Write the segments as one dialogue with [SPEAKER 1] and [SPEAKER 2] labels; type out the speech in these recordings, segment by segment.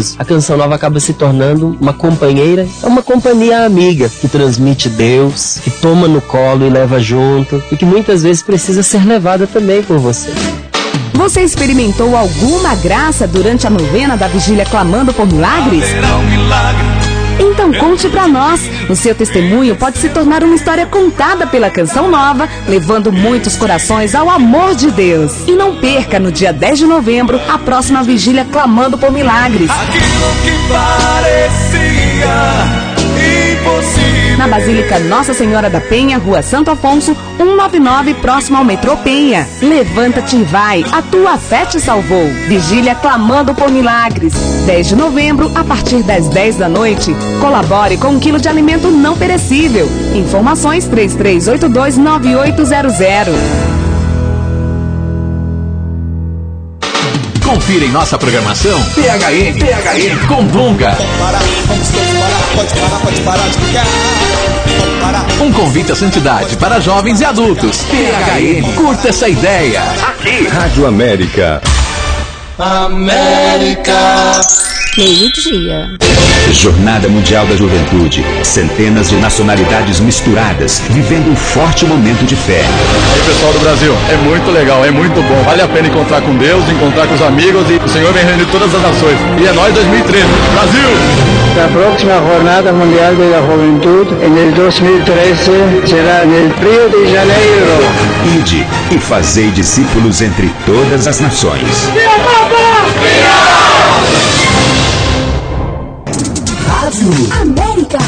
[SPEAKER 1] maravilhoso. A Canção Nova acaba se tornando uma companheira, uma companhia amiga, que transmite Deus, que toma no colo e leva junto, e que muitas vezes precisa ser levada também por você.
[SPEAKER 2] Você experimentou alguma graça durante a novena da vigília Clamando por Milagres? Então conte pra nós. O seu testemunho pode se tornar uma história contada pela Canção Nova, levando muitos corações ao amor de Deus. E não perca, no dia 10 de novembro, a próxima vigília Clamando por Milagres.
[SPEAKER 3] Aquilo que parecia impossível.
[SPEAKER 2] Na Basílica Nossa Senhora da Penha, Rua Santo Afonso, 199, próximo ao metrô Penha. Levanta-te e vai, a tua fé te salvou. Vigília Clamando por Milagres. 10 de novembro, a partir das 10 da noite. Colabore com 1 quilo de alimento não perecível. Informações 33829800.
[SPEAKER 4] Confira em nossa programação PHN com Dunga.
[SPEAKER 3] Pode parar de ficar.
[SPEAKER 4] Um convite à santidade para jovens e adultos. PHN, curta essa ideia. Aqui,
[SPEAKER 5] Rádio América.
[SPEAKER 3] América.
[SPEAKER 2] Meio-dia.
[SPEAKER 5] Jornada Mundial da Juventude. Centenas de nacionalidades misturadas, vivendo um forte momento de fé.
[SPEAKER 6] Aí, pessoal do Brasil, é muito legal, é muito bom. Vale a pena encontrar com Deus, encontrar com os amigos, e o Senhor vem reunir todas as nações. E é nós 2013. Brasil!
[SPEAKER 7] La próxima Jornada Mundial de la Juventud en el 2013 será en el Rio de Janeiro.
[SPEAKER 5] Ide e fazei discípulos entre todas as nações.
[SPEAKER 2] América.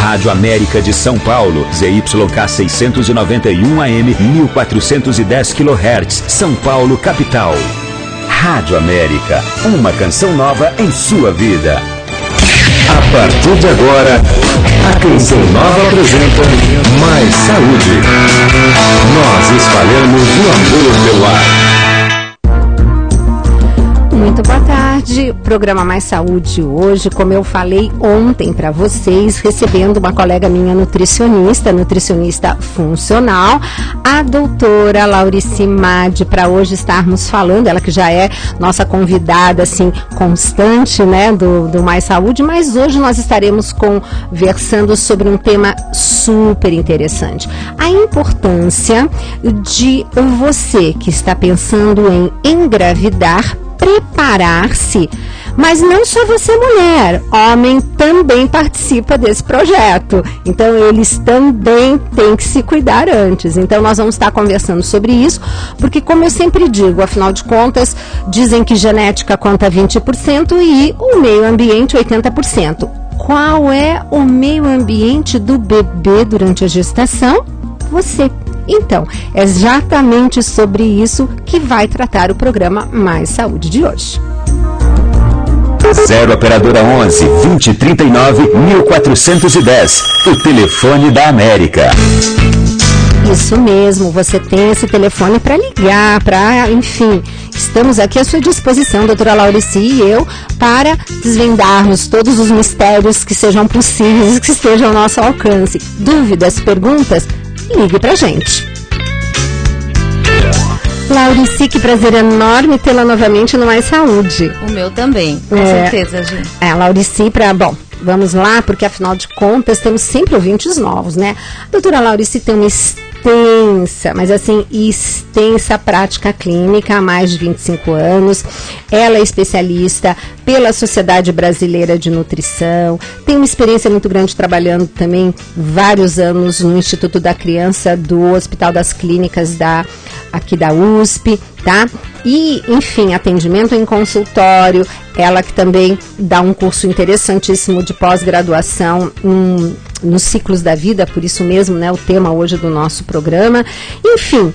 [SPEAKER 5] Rádio América de São Paulo, ZYK 691 AM, 1410 kHz, São Paulo, capital. Rádio América, uma canção nova em sua vida. A partir de agora, a Canção Nova apresenta Mais Saúde. Nós espalhamos o amor pelo ar.
[SPEAKER 8] Muito boa tarde, programa Mais Saúde hoje, como eu falei ontem para vocês, recebendo uma colega minha nutricionista funcional, a doutora Laurici Madi, para hoje estarmos falando, ela que já é nossa convidada assim constante, né, do Mais Saúde, mas hoje nós estaremos conversando sobre um tema super interessante, a importância de você que está pensando em engravidar, preparar-se, mas não só você mulher, homem também participa desse projeto, então eles também têm que se cuidar antes. Então nós vamos estar conversando sobre isso, porque como eu sempre digo, afinal de contas, dizem que genética conta 20% e o meio ambiente 80%. Qual é o meio ambiente do bebê durante a gestação? Você. Então, é exatamente sobre isso que vai tratar o programa Mais Saúde de hoje.
[SPEAKER 5] 0 Operadora 11 2039 1410, o telefone da América.
[SPEAKER 8] Isso mesmo, você tem esse telefone para ligar, enfim, estamos aqui à sua disposição, doutora Laurici e eu, para desvendarmos todos os mistérios que sejam possíveis, que estejam ao nosso alcance. Dúvidas, perguntas? Ligue pra gente. Laurici, que prazer enorme tê-la novamente no Mais Saúde.
[SPEAKER 9] O meu também, com certeza, gente.
[SPEAKER 8] Laurici, vamos lá, porque afinal de contas temos sempre ouvintes novos, né? A doutora Laurici tem uma extensa prática clínica há mais de 25 anos. Ela é especialista pela Sociedade Brasileira de Nutrição, tem uma experiência muito grande trabalhando também vários anos no Instituto da Criança do Hospital das Clínicas aqui da USP, tá? E, enfim, atendimento em consultório, ela que também dá um curso interessantíssimo de pós-graduação nos ciclos da vida, por isso mesmo, né, o tema hoje do nosso programa. Enfim,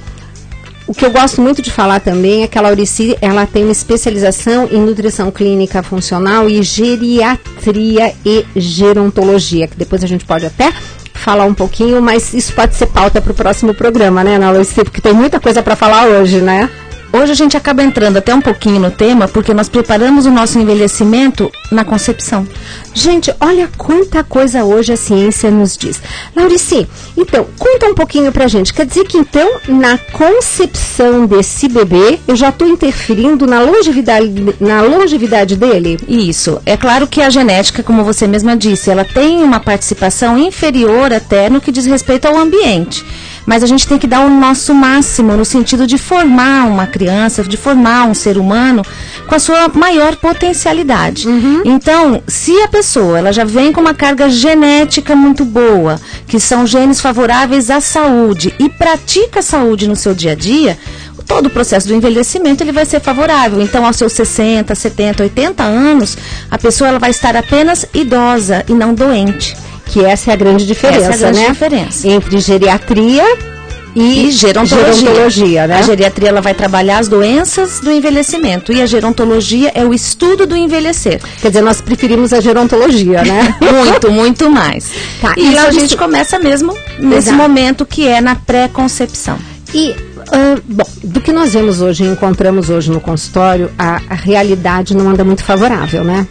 [SPEAKER 8] o que eu gosto muito de falar também é que a Laurici, ela tem uma especialização em nutrição clínica funcional e geriatria e gerontologia, que depois a gente pode até falar um pouquinho, mas isso pode ser pauta para o próximo programa, né, Ana Laurici? Porque tem muita coisa para falar hoje, né?
[SPEAKER 9] hoje a gente acaba entrando até um pouquinho no tema, porque nós preparamos o nosso envelhecimento na concepção.
[SPEAKER 8] Gente, olha quanta coisa hoje a ciência nos diz. Laurici, então, conta um pouquinho pra gente. Quer dizer que, então, na concepção desse bebê, eu já estou interferindo na longevidade dele?
[SPEAKER 9] Isso. É claro que a genética, como você mesma disse, ela tem uma participação inferior até no que diz respeito ao ambiente. Mas a gente tem que dar o nosso máximo no sentido de formar uma criança, de formar um ser humano com a sua maior potencialidade. Então, se a pessoa ela já vem com uma carga genética muito boa, que são genes favoráveis à saúde, e pratica a saúde no seu dia a dia, todo o processo do envelhecimento ele vai ser favorável. Então, aos seus 60, 70, 80 anos, a pessoa ela vai estar apenas idosa e não doente.
[SPEAKER 8] Que essa é a grande diferença,
[SPEAKER 9] essa é a grande
[SPEAKER 8] né?
[SPEAKER 9] diferença.
[SPEAKER 8] Entre geriatria e gerontologia, né?
[SPEAKER 9] A geriatria ela vai trabalhar as doenças do envelhecimento e a gerontologia é o estudo do envelhecer.
[SPEAKER 8] Quer dizer, nós preferimos a gerontologia, né?
[SPEAKER 9] Muito, muito mais.
[SPEAKER 8] Tá,
[SPEAKER 9] e lá a gente começa mesmo nesse momento que é na pré-concepção.
[SPEAKER 8] E, bom, do que nós vemos hoje, encontramos hoje no consultório, a realidade não anda muito favorável, né?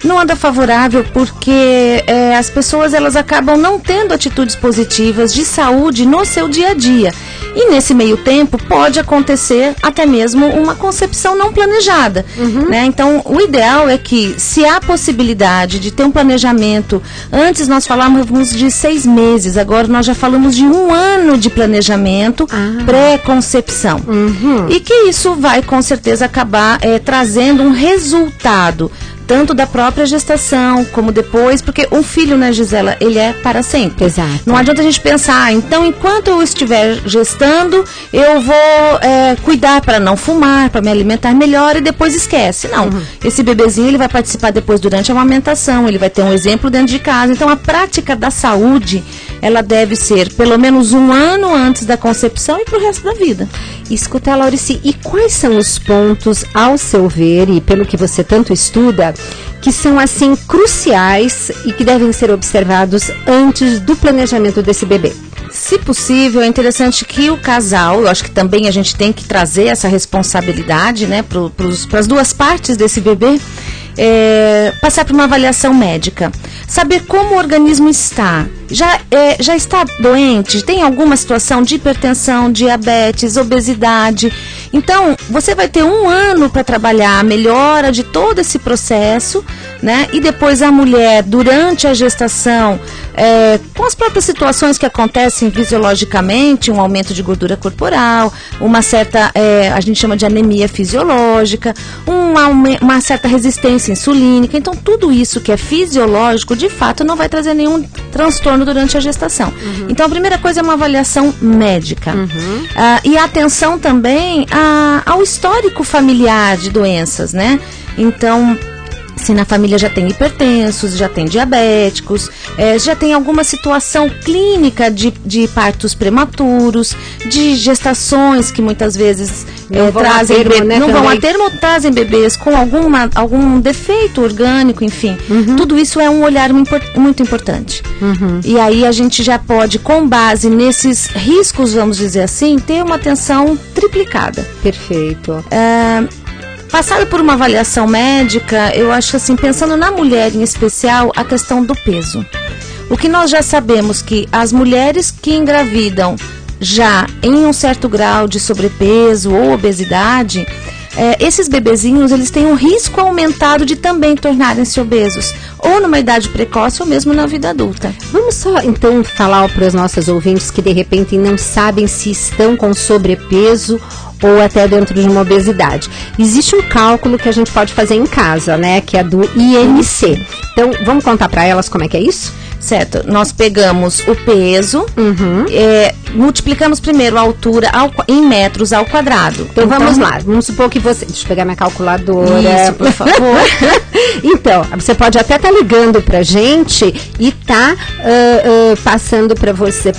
[SPEAKER 9] Não anda favorável porque as pessoas elas acabam não tendo atitudes positivas de saúde no seu dia a dia. E nesse meio tempo pode acontecer até mesmo uma concepção não planejada. Né? Então o ideal é que, se há possibilidade de ter um planejamento, antes nós falávamos de 6 meses, agora nós já falamos de 1 ano de planejamento pré-concepção. E que isso vai com certeza acabar trazendo um resultado tanto da própria gestação, como depois, porque um filho, né, Gisela, ele é para sempre.
[SPEAKER 8] Exato.
[SPEAKER 9] Não adianta a gente pensar, então, enquanto eu estiver gestando, eu vou cuidar para não fumar, para me alimentar melhor e depois esquece. Não, esse bebezinho, ele vai participar depois durante a amamentação, ele vai ter um exemplo dentro de casa. Então, a prática da saúde, ela deve ser pelo menos 1 ano antes da concepção e para o resto da vida.
[SPEAKER 8] Escuta, Laurici, e quais são os pontos, ao seu ver, e pelo que você tanto estuda, que são, assim, cruciais e que devem ser observados antes do planejamento desse bebê?
[SPEAKER 9] Se possível, é interessante que o casal, eu acho que também a gente tem que trazer essa responsabilidade, né, para as duas partes desse bebê, passar por uma avaliação médica, saber como o organismo está. Já está doente? Tem alguma situação de hipertensão, diabetes, obesidade? Então, você vai ter 1 ano para trabalhar a melhora de todo esse processo, né? E depois a mulher, durante a gestação, com as próprias situações que acontecem fisiologicamente, um aumento de gordura corporal, uma certa, a gente chama de anemia fisiológica, uma certa resistência insulínica. Então, tudo isso que é fisiológico, de fato, não vai trazer nenhum transtorno durante a gestação. Então, a primeira coisa é uma avaliação médica. E a atenção também ao histórico familiar de doenças, né? Então, se na família já tem hipertensos, já tem diabéticos, já tem alguma situação clínica de partos prematuros, de gestações que muitas vezes trazem não vão a termo, trazem bebês com algum defeito orgânico, enfim. Tudo isso é um olhar muito importante. E aí a gente já pode, com base nesses riscos, vamos dizer assim, ter uma atenção triplicada.
[SPEAKER 8] Perfeito.
[SPEAKER 9] Passado por uma avaliação médica, eu acho assim, pensando na mulher em especial, a questão do peso. O que nós já sabemos que as mulheres que engravidam já em um certo grau de sobrepeso ou obesidade, esses bebezinhos, eles têm um risco aumentado de também tornarem-se obesos, ou numa idade precoce ou mesmo na vida adulta.
[SPEAKER 8] Vamos só, então, falar para os nossos ouvintes que, de repente, não sabem se estão com sobrepeso ou até dentro de uma obesidade. Existe um cálculo que a gente pode fazer em casa, né, que é do IMC. Então, vamos contar para elas como é que é isso?
[SPEAKER 9] Certo, nós pegamos o peso, multiplicamos primeiro a altura em metros ao quadrado.
[SPEAKER 8] Então vamos lá, vamos supor que você... Deixa eu pegar minha calculadora.
[SPEAKER 9] Isso, por favor.
[SPEAKER 8] Então, você pode até estar ligando pra gente e tá passando pra você,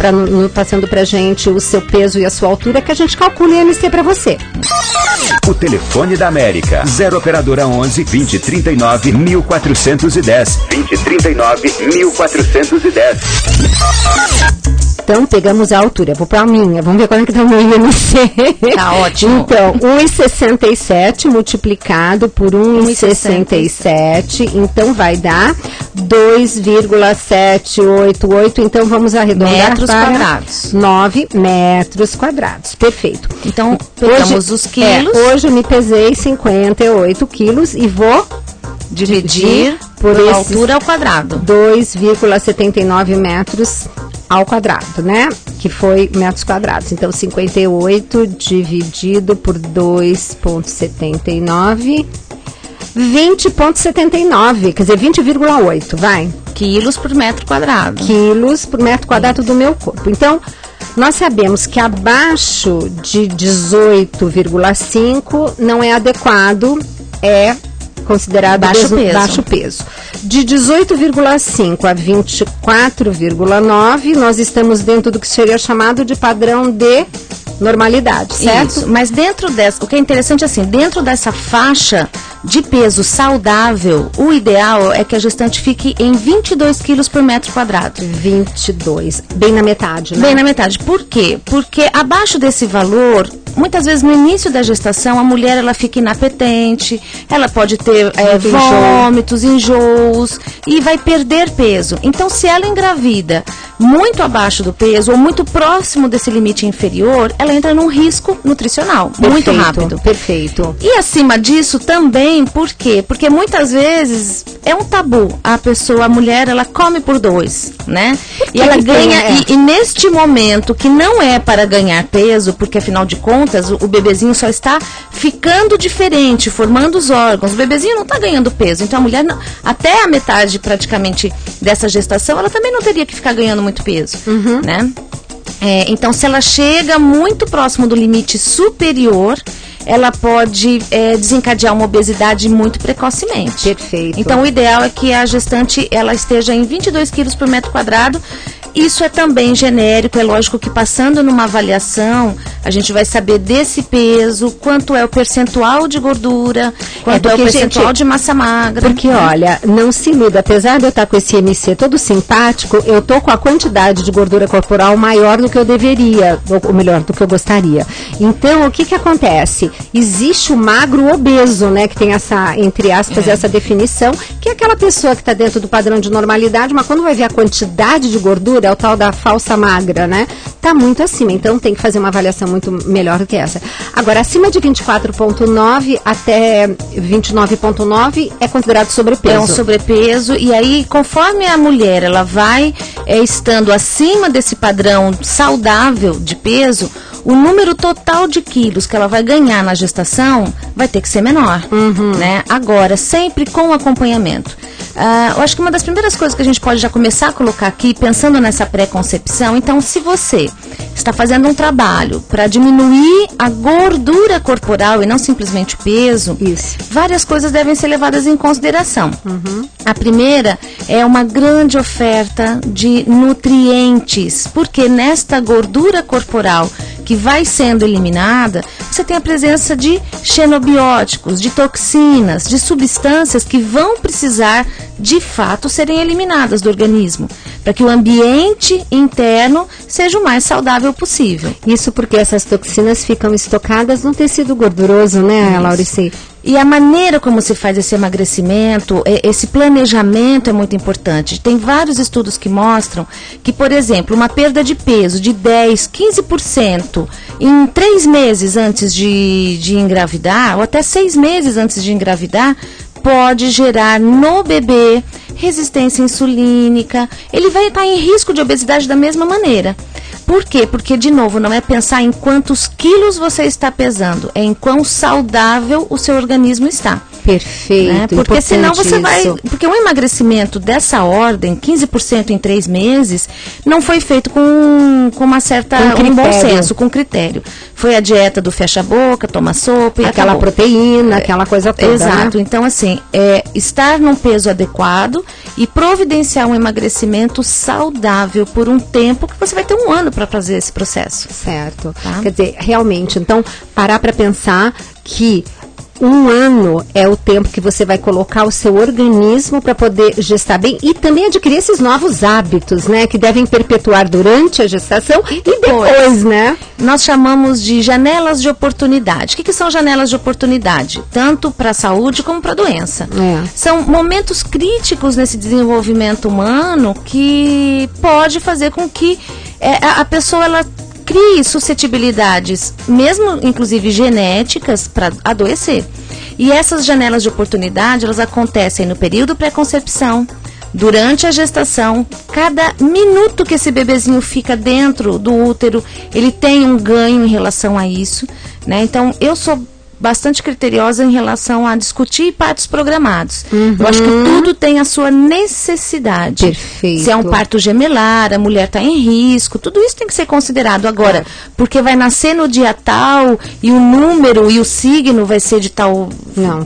[SPEAKER 8] passando pra gente o seu peso e a sua altura, que a gente calcula o IMC pra você.
[SPEAKER 5] O telefone da América, 0 operadora 11 2039 1410. 2039 1410.
[SPEAKER 8] Então, pegamos a altura. Vou para a minha. Vamos ver qual é que tá o meu IMC.
[SPEAKER 9] Tá ótimo.
[SPEAKER 8] Então, 1,67 multiplicado por 1,67. Então, vai dar 2,788. Então, vamos arredondar
[SPEAKER 9] metros
[SPEAKER 8] para
[SPEAKER 9] quadrados.
[SPEAKER 8] 9 metros quadrados. Perfeito.
[SPEAKER 9] Então, pegamos os quilos.
[SPEAKER 8] Hoje eu me pesei 58 quilos e vou
[SPEAKER 9] dividir por altura ao quadrado.
[SPEAKER 8] 2,79 metros ao quadrado, né? Que foi metros quadrados. Então, 58 dividido por 2,79, 20,79, quer dizer, 20,8, vai.
[SPEAKER 9] Quilos por metro quadrado.
[SPEAKER 8] Quilos por metro quadrado do meu corpo. Então, nós sabemos que abaixo de 18,5 não é adequado, é considerado baixo peso. De 18,5 a 24,9, nós estamos dentro do que seria chamado de padrão de normalidade, certo?
[SPEAKER 9] Isso, mas dentro dessa, o que é interessante assim, dentro dessa faixa de peso saudável, o ideal é que a gestante fique em 22 quilos por metro quadrado.
[SPEAKER 8] 22, bem na metade, né?
[SPEAKER 9] Bem na metade. Por quê? Porque abaixo desse valor, muitas vezes no início da gestação, a mulher ela fica inapetente, ela pode ter vômitos, enjoos e vai perder peso. Então, se ela engravida muito abaixo do peso ou muito próximo desse limite inferior, ela entra num risco nutricional muito rápido.
[SPEAKER 8] Perfeito.
[SPEAKER 9] E acima disso também, por quê? Porque muitas vezes é um tabu. A mulher, ela come por 2, né? E ela ganha, e neste momento que não é para ganhar peso, porque afinal de contas o bebezinho só está ficando diferente, formando os órgãos. O bebezinho não está ganhando peso. Então a mulher, até a metade praticamente dessa gestação, ela também não teria que ficar ganhando muito peso, né? Então, se ela chega muito próximo do limite superior, ela pode desencadear uma obesidade muito precocemente.
[SPEAKER 8] Perfeito.
[SPEAKER 9] Então, o ideal é que a gestante ela esteja em 22 quilos por metro quadrado. Isso é também genérico, é lógico que passando numa avaliação, a gente vai saber desse peso, quanto é o percentual de gordura, quanto é o percentual de massa magra.
[SPEAKER 8] Porque, olha, não se iluda, apesar de eu estar com esse IMC todo simpático, eu tô com a quantidade de gordura corporal maior do que eu deveria, ou melhor, do que eu gostaria. Então, o que acontece? Existe o magro obeso, né, que tem essa, entre aspas, essa definição, que é aquela pessoa que está dentro do padrão de normalidade, mas quando vai ver a quantidade de gordura, é o tal da falsa magra, né? Tá muito acima, então tem que fazer uma avaliação muito melhor do que essa. Agora, acima de 24,9 até 29,9 é considerado sobrepeso.
[SPEAKER 9] É um sobrepeso, e aí, conforme a mulher ela vai estando acima desse padrão saudável de peso, o número total de quilos que ela vai ganhar na gestação vai ter que ser menor, né? Agora, sempre com acompanhamento. Eu acho que uma das primeiras coisas que a gente pode já começar a colocar aqui, pensando nessa pré-concepção, então, se você está fazendo um trabalho para diminuir a gordura corporal e não simplesmente o peso, várias coisas devem ser levadas em consideração. A primeira é uma grande oferta de nutrientes, porque nesta gordura corporal que vai sendo eliminada, você tem a presença de xenobióticos, de toxinas, de substâncias que vão precisar, de fato, serem eliminadas do organismo, para que o ambiente interno seja o mais saudável possível.
[SPEAKER 8] Isso porque essas toxinas ficam estocadas no tecido gorduroso, né, Laurici?
[SPEAKER 9] E a maneira como se faz esse emagrecimento, esse planejamento é muito importante. Tem vários estudos que mostram que, por exemplo, uma perda de peso de 10%, 15% em 3 meses antes de engravidar, ou até 6 meses antes de engravidar, pode gerar no bebê resistência insulínica. Ele vai estar em risco de obesidade da mesma maneira. Por quê? Porque, de novo, não é pensar em quantos quilos você está pesando, é em quão saudável o seu organismo está.
[SPEAKER 8] Perfeito.
[SPEAKER 9] Né? Porque senão você vai... Porque um emagrecimento dessa ordem, 15% em 3 meses, não foi feito com uma certa... um bom senso, com critério. Foi a dieta do fecha-boca, toma sopa e
[SPEAKER 8] aquela
[SPEAKER 9] acabou.
[SPEAKER 8] Proteína, aquela coisa toda.
[SPEAKER 9] Exato.
[SPEAKER 8] Né?
[SPEAKER 9] Então, assim, estar num peso adequado e providenciar um emagrecimento saudável por um tempo, que você vai ter 1 ano para fazer esse processo.
[SPEAKER 8] Certo.
[SPEAKER 9] Tá?
[SPEAKER 8] Quer dizer, realmente, então, parar para pensar que 1 ano é o tempo que você vai colocar o seu organismo para poder gestar bem e também adquirir esses novos hábitos, né? Que devem perpetuar durante a gestação e depois, né?
[SPEAKER 9] Nós chamamos de janelas de oportunidade. O que são janelas de oportunidade? Tanto para a saúde como para a doença. São momentos críticos nesse desenvolvimento humano que pode fazer com que a pessoa ela crie suscetibilidades, mesmo inclusive genéticas, para adoecer. E essas janelas de oportunidade, elas acontecem no período pré-concepção, durante a gestação. Cada minuto que esse bebezinho fica dentro do útero, ele tem um ganho em relação a isso, né? Então, eu sou bastante criteriosa em relação a discutir partos programados. Eu acho que tudo tem a sua necessidade.
[SPEAKER 8] Perfeito.
[SPEAKER 9] Se é um parto gemelar, a mulher está em risco, tudo isso tem que ser considerado. Agora, porque vai nascer no dia tal e o número e o signo vai ser de tal...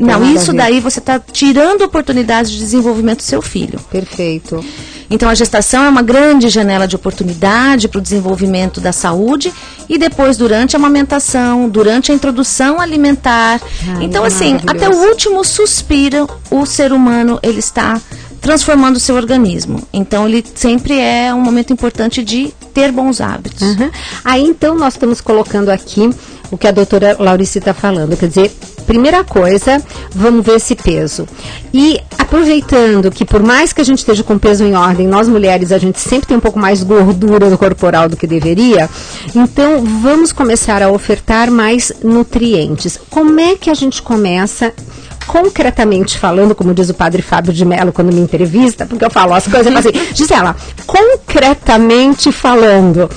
[SPEAKER 9] Não, isso daí você está tirando oportunidades de desenvolvimento do seu filho.
[SPEAKER 8] Perfeito.
[SPEAKER 9] Então, a gestação é uma grande janela de oportunidade para o desenvolvimento da saúde e depois durante a amamentação, durante a introdução alimentar. Então, assim, até o último suspiro, o ser humano, ele está transformando o seu organismo. Então, ele sempre é um momento importante de ter bons hábitos.
[SPEAKER 8] Aí, então, nós estamos colocando aqui o que a doutora Laurice está falando. Quer dizer, primeira coisa, vamos ver esse peso. E aproveitando que por mais que a gente esteja com peso em ordem, nós mulheres, a gente sempre tem um pouco mais gordura corporal do que deveria. Então, vamos começar a ofertar mais nutrientes. Como é que a gente começa... Concretamente falando, como diz o padre Fábio de Mello quando me entrevista, porque eu falo as coisas assim, Gisela, concretamente falando,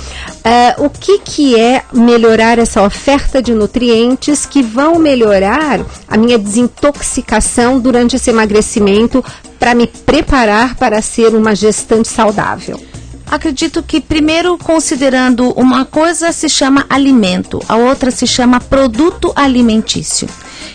[SPEAKER 8] o que é melhorar essa oferta de nutrientes que vão melhorar a minha desintoxicação durante esse emagrecimento para me preparar para ser uma gestante saudável?
[SPEAKER 9] Acredito que primeiro considerando uma coisa se chama alimento, a outra se chama produto alimentício.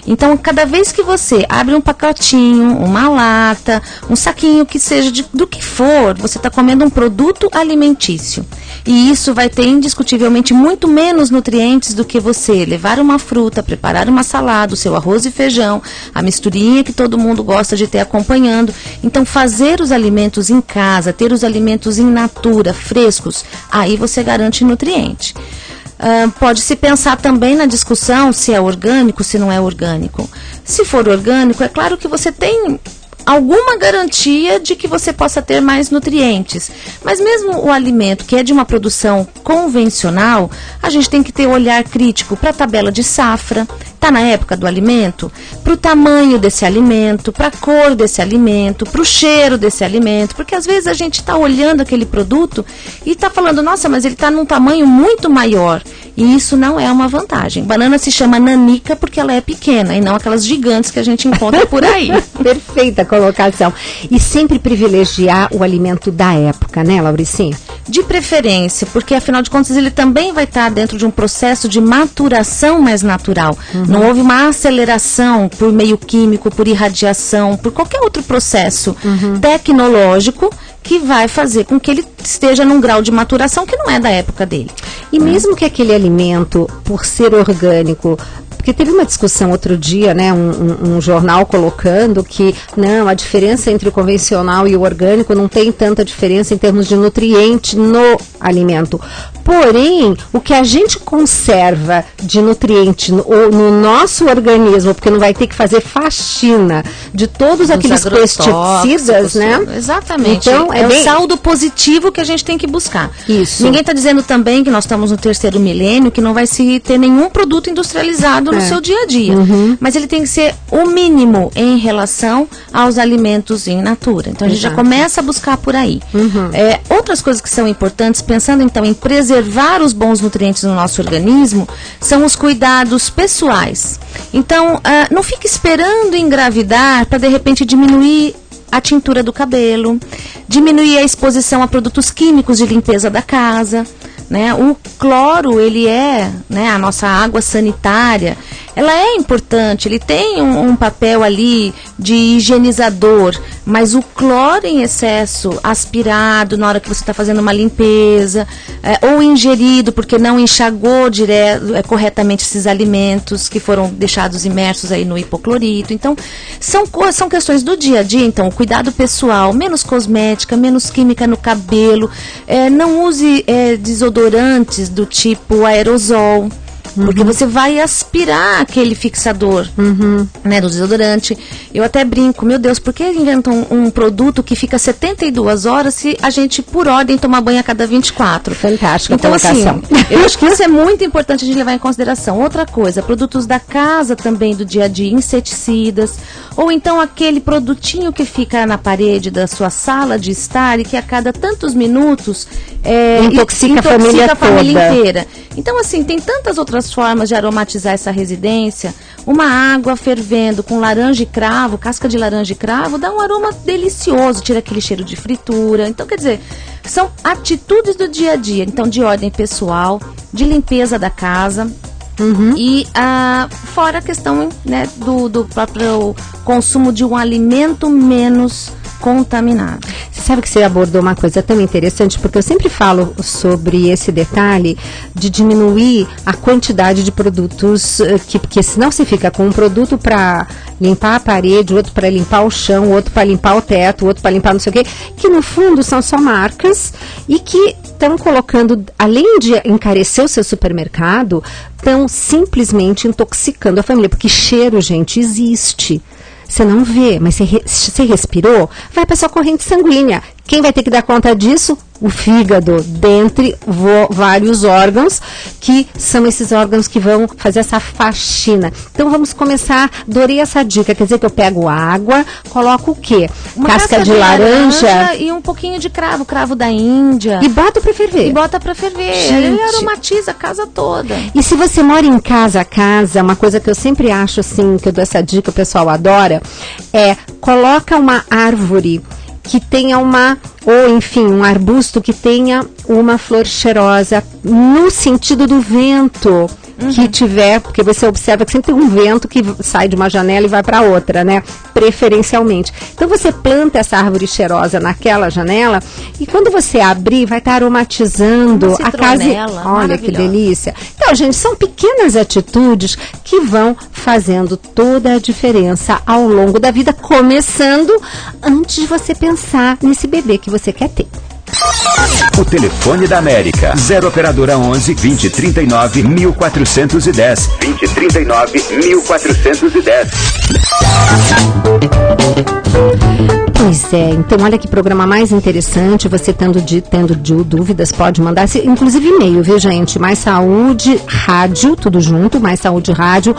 [SPEAKER 9] Então, cada vez que você abre um pacotinho, uma lata, um saquinho que seja do que for, você está comendo um produto alimentício. E isso vai ter indiscutivelmente muito menos nutrientes do que você levar uma fruta, preparar uma salada, o seu arroz e feijão, a misturinha que todo mundo gosta de ter acompanhando. Então, fazer os alimentos em casa, ter os alimentos in natura, frescos, aí você garante nutriente. Pode-se pensar também na discussão se é orgânico, se não é orgânico. Se for orgânico, é claro que você tem alguma garantia de que você possa ter mais nutrientes. Mas mesmo o alimento que é de uma produção convencional, a gente tem que ter um olhar crítico para a tabela de safra, está na época do alimento, para o tamanho desse alimento, para a cor desse alimento, para o cheiro desse alimento, porque às vezes a gente está olhando aquele produto e está falando, nossa, mas ele está num tamanho muito maior. E isso não é uma vantagem. Banana se chama nanica porque ela é pequena e não aquelas gigantes que a gente encontra por aí.
[SPEAKER 8] Perfeita colocação. E sempre privilegiar o alimento da época, né, Laurice?
[SPEAKER 9] De preferência, porque afinal de contas ele também vai estar dentro de um processo de maturação mais natural. Não houve uma aceleração por meio químico, por irradiação, por qualquer outro processo tecnológico que vai fazer com que ele esteja num grau de maturação que não é da época dele.
[SPEAKER 8] E mesmo que aquele alimento, por ser orgânico, porque teve uma discussão outro dia, né, um jornal colocando que não, a diferença entre o convencional e o orgânico não tem tanta diferença em termos de nutriente no alimento. Porém, o que a gente conserva de nutriente no nosso organismo, porque não vai ter que fazer faxina de todos aqueles pesticidas, né?
[SPEAKER 9] Exatamente.
[SPEAKER 8] Então,
[SPEAKER 9] é o saldo positivo que a gente tem que buscar.
[SPEAKER 8] Isso.
[SPEAKER 9] Ninguém está dizendo também que nós estamos no 3º milênio, que não vai se ter nenhum produto industrializado no seu dia a dia. Mas ele tem que ser o mínimo em relação aos alimentos in natura. Então, a gente já começa a buscar por aí. Outras coisas que são importantes, pensando então em preservar os bons nutrientes no nosso organismo, são os cuidados pessoais. Então, não fique esperando engravidar para de repente diminuir a tintura do cabelo, diminuir a exposição a produtos químicos de limpeza da casa, né? O cloro, ele é, né, a nossa água sanitária, ela é importante, ele tem um papel ali de higienizador, Mas o cloro em excesso, aspirado na hora que você está fazendo uma limpeza, ou ingerido porque não enxagou corretamente esses alimentos que foram deixados imersos aí no hipoclorito. Então, são questões do dia a dia. Então, cuidado pessoal, menos cosmética, menos química no cabelo, não use desodorantes do tipo aerosol. Porque você vai aspirar aquele fixador, né, do desodorante. Eu até brinco, meu Deus, por que inventam um produto que fica 72 horas se a gente, por ordem, tomar banho a cada 24?
[SPEAKER 8] Fantástica
[SPEAKER 9] então,
[SPEAKER 8] colocação.
[SPEAKER 9] Assim, eu acho que isso é muito importante de levar em consideração. Outra coisa, produtos da casa também, do dia a dia, inseticidas, ou então aquele produtinho que fica na parede da sua sala de estar e que a cada tantos minutos
[SPEAKER 8] intoxica a família
[SPEAKER 9] inteira. Então, assim, tem tantas outras formas de aromatizar essa residência. Uma água fervendo com laranja e cravo, casca de laranja e cravo, dá um aroma delicioso, tira aquele cheiro de fritura. Então, quer dizer, são atitudes do dia a dia. Então, de ordem pessoal, de limpeza da casa. E fora a questão, né, do próprio consumo de um alimento menos contaminado.
[SPEAKER 8] Você sabe que você abordou uma coisa tão interessante, porque eu sempre falo sobre esse detalhe de diminuir a quantidade de produtos, porque senão você fica com um produto para limpar a parede, outro para limpar o chão, outro para limpar o teto, outro para limpar não sei o quê, que no fundo são só marcas e que estão colocando, além de encarecer o seu supermercado, estão simplesmente intoxicando a família, porque cheiro, gente, existe. Você não vê, mas você respirou, vai para sua corrente sanguínea. Quem vai ter que dar conta disso? O fígado, dentre vários órgãos, que são esses órgãos que vão fazer essa faxina. Então vamos começar, adorei essa dica, quer dizer que eu pego água, coloco o quê?
[SPEAKER 9] Uma
[SPEAKER 8] casca de laranja
[SPEAKER 9] e um pouquinho de cravo da Índia.
[SPEAKER 8] E bota para ferver.
[SPEAKER 9] Ele aromatiza a casa toda.
[SPEAKER 8] E se você mora em casa a casa, uma coisa que eu sempre acho assim, que eu dou essa dica, o pessoal adora, coloca uma árvore que tenha um arbusto que tenha uma flor cheirosa, no sentido do vento que tiver, porque você observa que sempre tem um vento que sai de uma janela e vai para outra, né? Preferencialmente. Então você planta essa árvore cheirosa naquela janela e quando você abrir, vai estar aromatizando a casa. Olha que delícia. Então, gente, são pequenas atitudes que vão fazendo toda a diferença ao longo da vida, começando antes de você pensar nesse bebê que você quer ter.
[SPEAKER 5] O telefone da América, 0 operadora 11 2039 1410. 2039 1410.
[SPEAKER 8] Pois é, então olha que programa mais interessante. Você tendo dúvidas, pode mandar, inclusive e-mail, viu, gente? Mais Saúde Rádio, tudo junto, mais Saúde Rádio,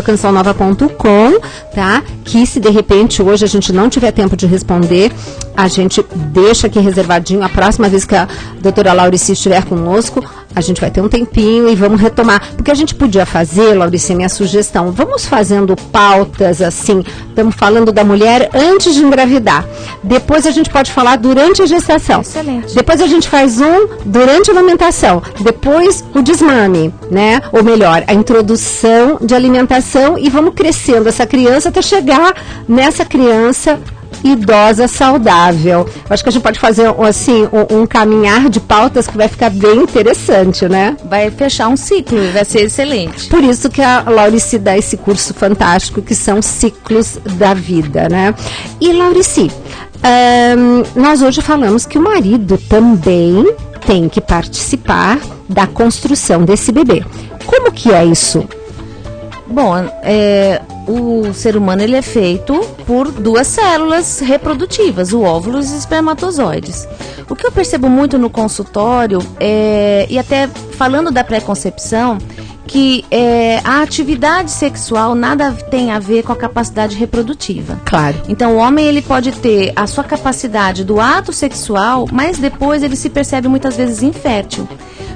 [SPEAKER 8] @cançãonova.com, tá? Que se de repente hoje a gente não tiver tempo de responder, a gente deixa aqui reservadinho. A próxima vez que a doutora Laurici estiver conosco, a gente vai ter um tempinho e vamos retomar. Porque a gente podia fazer, Laurici, minha sugestão, vamos fazendo pautas assim, estamos falando da mulher antes de engravidar. Depois a gente pode falar durante a gestação.
[SPEAKER 9] Excelente.
[SPEAKER 8] Depois a gente faz durante a amamentação. Depois o desmame, né? Ou melhor, a introdução de alimentação e vamos crescendo essa criança até chegar nessa criança idosa saudável. Acho que a gente pode fazer assim um caminhar de pautas que vai ficar bem interessante, né?
[SPEAKER 9] Vai fechar um ciclo e vai ser excelente.
[SPEAKER 8] Por isso que a Laurici dá esse curso fantástico que são ciclos da vida, né? E Laurici, nós hoje falamos que o marido também tem que participar da construção desse bebê. Como que é isso?
[SPEAKER 9] Bom, o ser humano ele é feito por duas células reprodutivas, o óvulo e os espermatozoides. O que eu percebo muito no consultório, e até falando da pré-concepção, que a atividade sexual nada tem a ver com a capacidade reprodutiva.
[SPEAKER 8] Claro.
[SPEAKER 9] Então o homem ele pode ter a sua capacidade do ato sexual, mas depois ele se percebe muitas vezes infértil.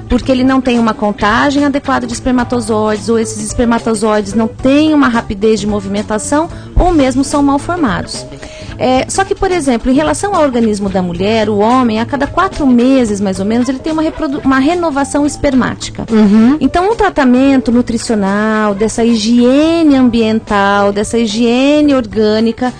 [SPEAKER 9] Porque ele não tem uma contagem adequada de espermatozoides, ou esses espermatozoides não têm uma rapidez de movimentação, ou mesmo são mal formados. Só que, por exemplo, em relação ao organismo da mulher, o homem, a cada 4 meses, mais ou menos, ele tem uma renovação espermática.
[SPEAKER 8] Uhum.
[SPEAKER 9] Então, um tratamento nutricional, dessa higiene ambiental, dessa higiene orgânica,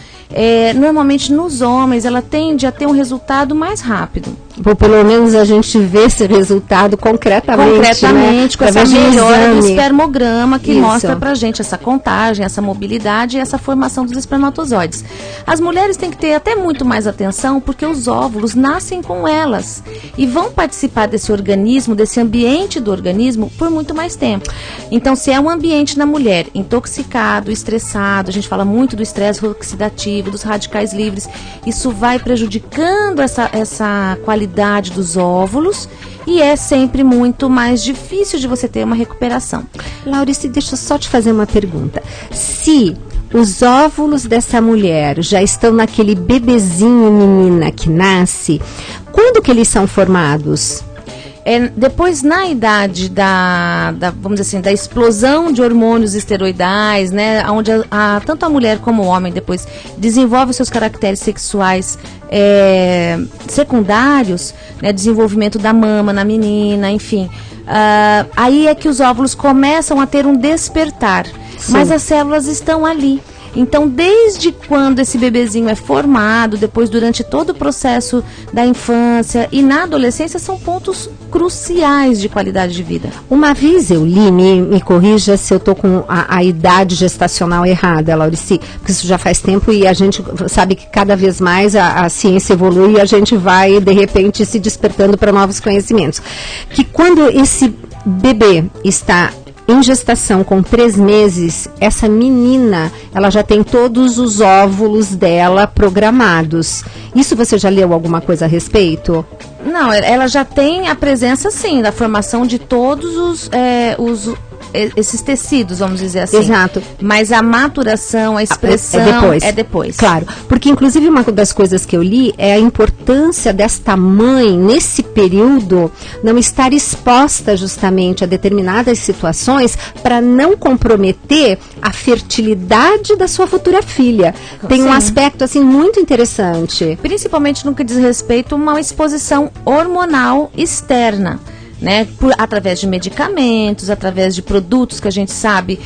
[SPEAKER 9] normalmente nos homens ela tende a ter um resultado mais rápido.
[SPEAKER 8] Ou pelo menos a gente vê esse resultado concretamente, né?
[SPEAKER 9] Com essa melhora do espermograma que
[SPEAKER 8] Isso.
[SPEAKER 9] mostra pra gente essa contagem, essa mobilidade e essa formação dos espermatozoides. As mulheres têm que ter até muito mais atenção porque os óvulos nascem com elas e vão participar desse organismo, desse ambiente do organismo por muito mais tempo. Então, se é um ambiente na mulher intoxicado, estressado, a gente fala muito do estresse oxidativo, dos radicais livres, isso vai prejudicando essa qualidade dos óvulos e é sempre muito mais difícil de você ter uma recuperação.
[SPEAKER 8] Laurice, deixa eu só te fazer uma pergunta. Se os óvulos dessa mulher já estão naquele bebezinho menina que nasce, quando que eles são formados?
[SPEAKER 9] Depois, na idade vamos dizer assim, da explosão de hormônios esteroidais, né, onde tanto a mulher como o homem depois desenvolve seus caracteres sexuais secundários, né, desenvolvimento da mama na menina, enfim, aí é que os óvulos começam a ter um despertar. Sim. Mas as células estão ali. Então, desde quando esse bebezinho é formado, depois durante todo o processo da infância e na adolescência, são pontos cruciais de qualidade de vida.
[SPEAKER 8] Uma vez eu li, me corrija se eu estou com a idade gestacional errada, Laurice, porque isso já faz tempo e a gente sabe que cada vez mais a ciência evolui e a gente vai, de repente, se despertando para novos conhecimentos. Que quando esse bebê está em gestação com 3 meses, essa menina, ela já tem todos os óvulos dela programados. Isso você já leu alguma coisa a respeito?
[SPEAKER 9] Não, ela já tem a presença, sim, da formação de todos esses tecidos, vamos dizer assim.
[SPEAKER 8] Exato.
[SPEAKER 9] Mas a maturação, a expressão é depois.
[SPEAKER 8] Claro, porque inclusive uma das coisas que eu li é a importância desta mãe, nesse período, não estar exposta justamente a determinadas situações para não comprometer a fertilidade da sua futura filha. Tem um aspecto assim muito interessante.
[SPEAKER 9] Principalmente no que diz respeito a uma exposição hormonal externa. Né, através de medicamentos, através de produtos que a gente sabe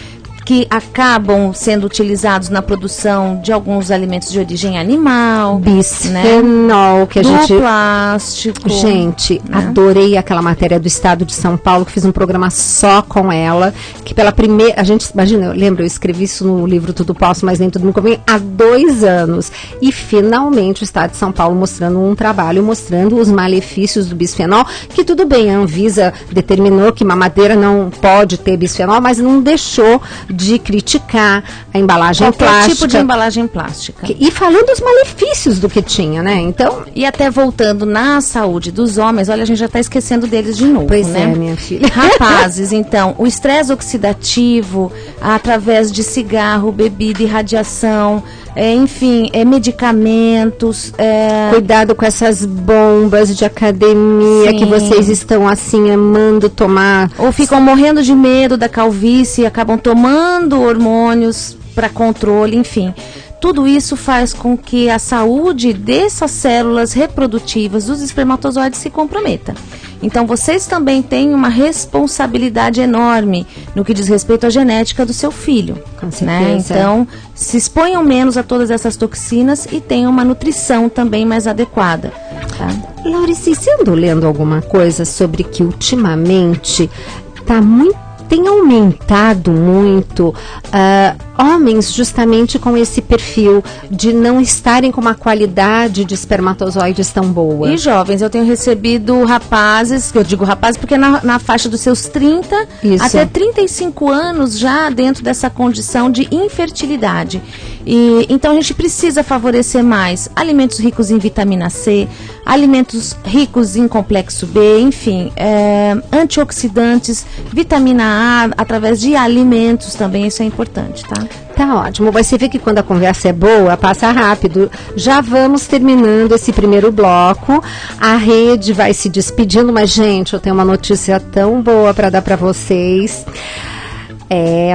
[SPEAKER 9] que acabam sendo utilizados na produção de alguns alimentos de origem animal.
[SPEAKER 8] Bisfenol, né? Que a gente...
[SPEAKER 9] plástico.
[SPEAKER 8] Gente, adorei aquela matéria do Estado de São Paulo, que fiz um programa só com ela, que pela primeira... A gente, imagina, eu escrevi isso no livro Tudo Posso, mas nem tudo me convém, há 2 anos. E finalmente o Estado de São Paulo mostrando um trabalho, mostrando os malefícios do bisfenol, que tudo bem, a Anvisa determinou que mamadeira não pode ter bisfenol, mas não deixou de criticar a embalagem plástica.
[SPEAKER 9] Tipo de embalagem plástica.
[SPEAKER 8] E falando dos malefícios do que tinha, né? Então...
[SPEAKER 9] E até voltando na saúde dos homens, olha, a gente já está esquecendo deles de novo,
[SPEAKER 8] pois
[SPEAKER 9] né?
[SPEAKER 8] É, minha filha.
[SPEAKER 9] Rapazes, então, o estresse oxidativo, através de cigarro, bebida e radiação, enfim, medicamentos.
[SPEAKER 8] Cuidado com essas bombas de academia. Sim. Que vocês estão assim amando tomar.
[SPEAKER 9] Ou ficam morrendo de medo da calvície e acabam tomando hormônios para controle, enfim. Tudo isso faz com que a saúde dessas células reprodutivas dos espermatozoides se comprometa. Então, vocês também têm uma responsabilidade enorme no que diz respeito à genética do seu filho.
[SPEAKER 8] Com certeza.
[SPEAKER 9] Né? Então, se exponham menos a todas essas toxinas e tenham uma nutrição também mais adequada. Tá?
[SPEAKER 8] Laurice, você andou lendo alguma coisa sobre que ultimamente tem aumentado muito homens justamente com esse perfil de não estarem com uma qualidade de espermatozoides tão boa.
[SPEAKER 9] E jovens, eu tenho recebido rapazes, eu digo rapazes porque na faixa dos seus 30 até 35 anos já dentro dessa condição de infertilidade. E então a gente precisa favorecer mais alimentos ricos em vitamina C, alimentos ricos em complexo B, enfim, antioxidantes, vitamina A, através de alimentos também, isso é importante, tá?
[SPEAKER 8] Tá ótimo, você vê que quando a conversa é boa, passa rápido. Já vamos terminando esse primeiro bloco. A rede vai se despedindo, mas gente, eu tenho uma notícia tão boa para dar para vocês.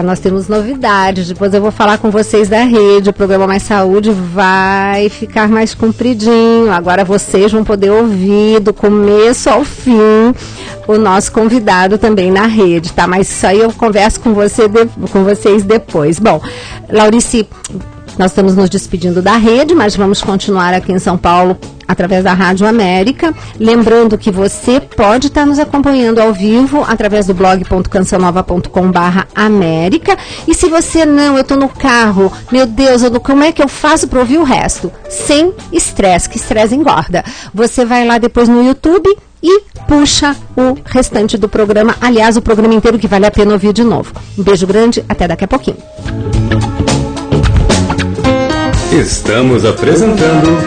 [SPEAKER 8] Nós temos novidades, depois eu vou falar com vocês da rede, o programa Mais Saúde vai ficar mais compridinho, agora vocês vão poder ouvir do começo ao fim o nosso convidado também na rede, tá? Mas isso aí eu converso com vocês depois. Bom, Laurice, Nós estamos nos despedindo da rede, mas vamos continuar aqui em São Paulo através da Rádio América. Lembrando que você pode estar nos acompanhando ao vivo através do blog.cançãonova.com/América. E se você não, eu estou no carro, meu Deus, como é que eu faço para ouvir o resto? Sem estresse, que estresse engorda. Você vai lá depois no YouTube e puxa o restante do programa, aliás, o programa inteiro, que vale a pena ouvir de novo. Um beijo grande, até daqui a pouquinho.
[SPEAKER 10] Estamos apresentando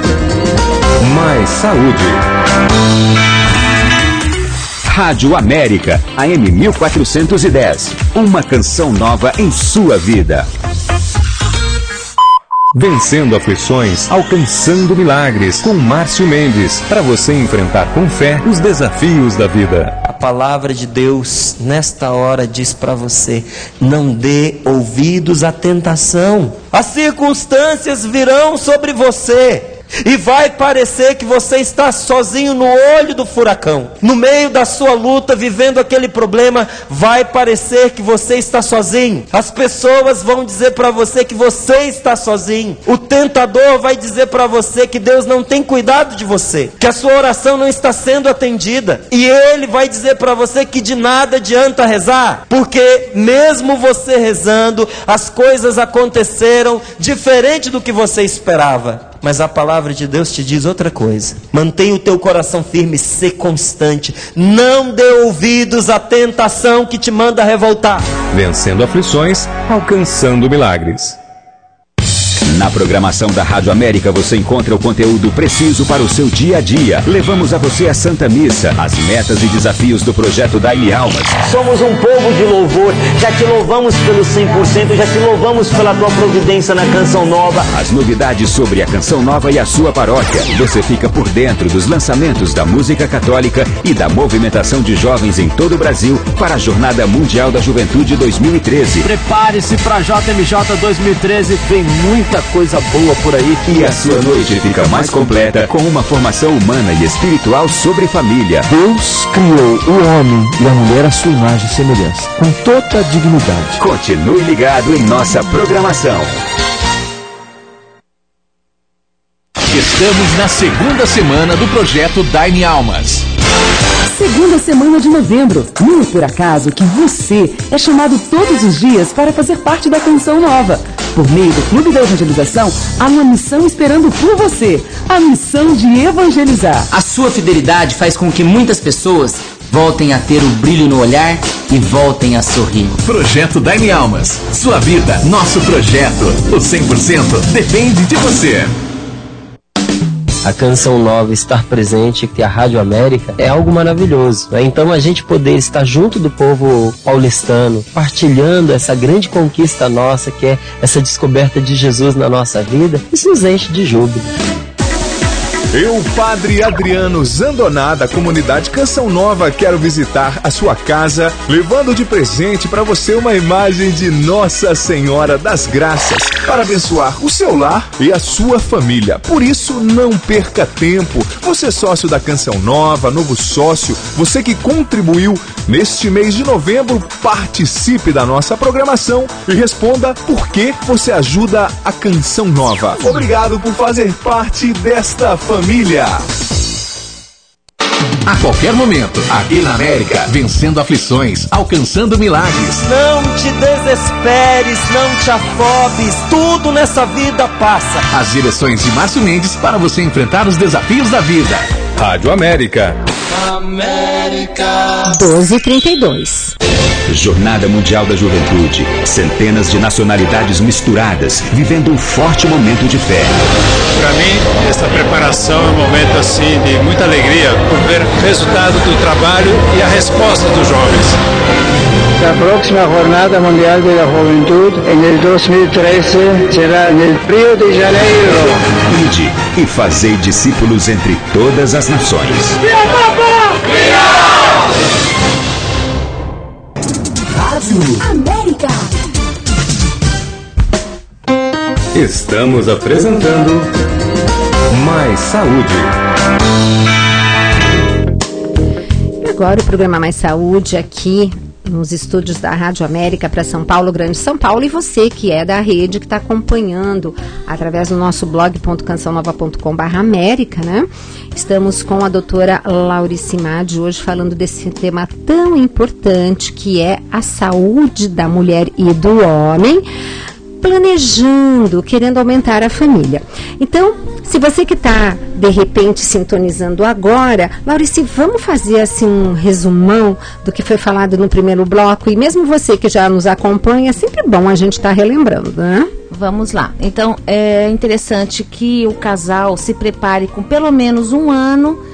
[SPEAKER 10] Mais Saúde.
[SPEAKER 5] Rádio América, AM 1410. Uma canção nova em sua vida.
[SPEAKER 10] Vencendo aflições, alcançando milagres, com Márcio Mendes, para você enfrentar com fé os desafios da vida.
[SPEAKER 1] A palavra de Deus nesta hora diz para você: não dê ouvidos à tentação. As circunstâncias virão sobre você e vai parecer que você está sozinho no olho do furacão. No meio da sua luta, vivendo aquele problema, vai parecer que você está sozinho. As pessoas vão dizer para você que você está sozinho. O tentador vai dizer para você que Deus não tem cuidado de você, que a sua oração não está sendo atendida. E ele vai dizer para você que de nada adianta rezar, porque mesmo você rezando, as coisas aconteceram diferente do que você esperava. Mas a palavra de Deus te diz outra coisa: mantenha o teu coração firme, ser constante, não dê ouvidos à tentação que te manda revoltar.
[SPEAKER 10] Vencendo aflições, alcançando milagres.
[SPEAKER 5] Na programação da Rádio América você encontra o conteúdo preciso para o seu dia a dia. Levamos a você a Santa Missa, as metas e desafios do projeto Dai-me Almas.
[SPEAKER 11] Somos um povo de louvor, já te louvamos pelo 100%, já te louvamos pela tua providência na Canção Nova.
[SPEAKER 5] As novidades sobre a Canção Nova e a sua paróquia. Você fica por dentro dos lançamentos da música católica e da movimentação de jovens em todo o Brasil para a Jornada Mundial da Juventude 2013.
[SPEAKER 12] Prepare-se para a JMJ 2013, vem muita coisa boa por aí.
[SPEAKER 5] E a sua noite fica mais completa com uma formação humana e espiritual sobre família.
[SPEAKER 13] Deus criou o homem e a mulher à sua imagem e semelhança, com toda a dignidade.
[SPEAKER 5] Continue ligado em nossa programação.
[SPEAKER 4] Estamos na segunda semana do projeto Dai-me Almas.
[SPEAKER 14] Segunda semana de novembro. Não é por acaso que você é chamado todos os dias para fazer parte da Canção Nova. Por meio do Clube da Evangelização, há uma missão esperando por você. A missão de evangelizar.
[SPEAKER 15] A sua fidelidade faz com que muitas pessoas voltem a ter o brilho no olhar e voltem a sorrir.
[SPEAKER 4] Projeto Dai-me Almas. Sua vida, nosso projeto. O 100% depende de você.
[SPEAKER 1] A Canção Nova estar presente, que a Rádio América, é algo maravilhoso, né? Então a gente poder estar junto do povo paulistano, partilhando essa grande conquista nossa, que é essa descoberta de Jesus na nossa vida, isso nos enche de júbilo.
[SPEAKER 10] Eu, Padre Adriano Zandoná, da comunidade Canção Nova, quero visitar a sua casa, levando de presente para você uma imagem de Nossa Senhora das Graças, para abençoar o seu lar e a sua família. Por isso, não perca tempo. Você é sócio da Canção Nova, novo sócio, você que contribuiu neste mês de novembro, participe da nossa programação e responda por que você ajuda a Canção Nova. Obrigado por fazer parte desta família.
[SPEAKER 4] A qualquer momento, aqui na América, vencendo aflições, alcançando milagres.
[SPEAKER 1] Não te desesperes, não te afobes, tudo nessa vida passa.
[SPEAKER 4] As direções de Márcio Mendes para você enfrentar os desafios da vida.
[SPEAKER 10] Rádio América.
[SPEAKER 8] América. 12h32.
[SPEAKER 5] Jornada Mundial da Juventude. Centenas de nacionalidades misturadas, vivendo um forte momento de fé.
[SPEAKER 16] Para mim, essa preparação é um momento assim de muita alegria por ver o resultado do trabalho e a resposta dos jovens.
[SPEAKER 7] La próxima Jornada Mundial de la Juventud en el 2013 será en el Río de Janeiro.
[SPEAKER 5] Ide e fazei discípulos entre todas as nações.
[SPEAKER 14] Rádio América.
[SPEAKER 10] Estamos apresentando Mais Saúde.
[SPEAKER 8] Agora o programa Mais Saúde aqui nos estúdios da Rádio América para São Paulo, Grande São Paulo, e você que é da rede, que está acompanhando através do nosso blog.cançãonova.com/América, né? Estamos com a doutora Laurice Madi hoje falando desse tema tão importante que é a saúde da mulher e do homem, planejando, querendo aumentar a família. Então, se você que está, de repente, sintonizando agora, Laurice, vamos fazer assim um resumão do que foi falado no primeiro bloco, e mesmo você que já nos acompanha, é sempre bom a gente estar relembrando, né?
[SPEAKER 9] Vamos lá. Então, é interessante que o casal se prepare com pelo menos um ano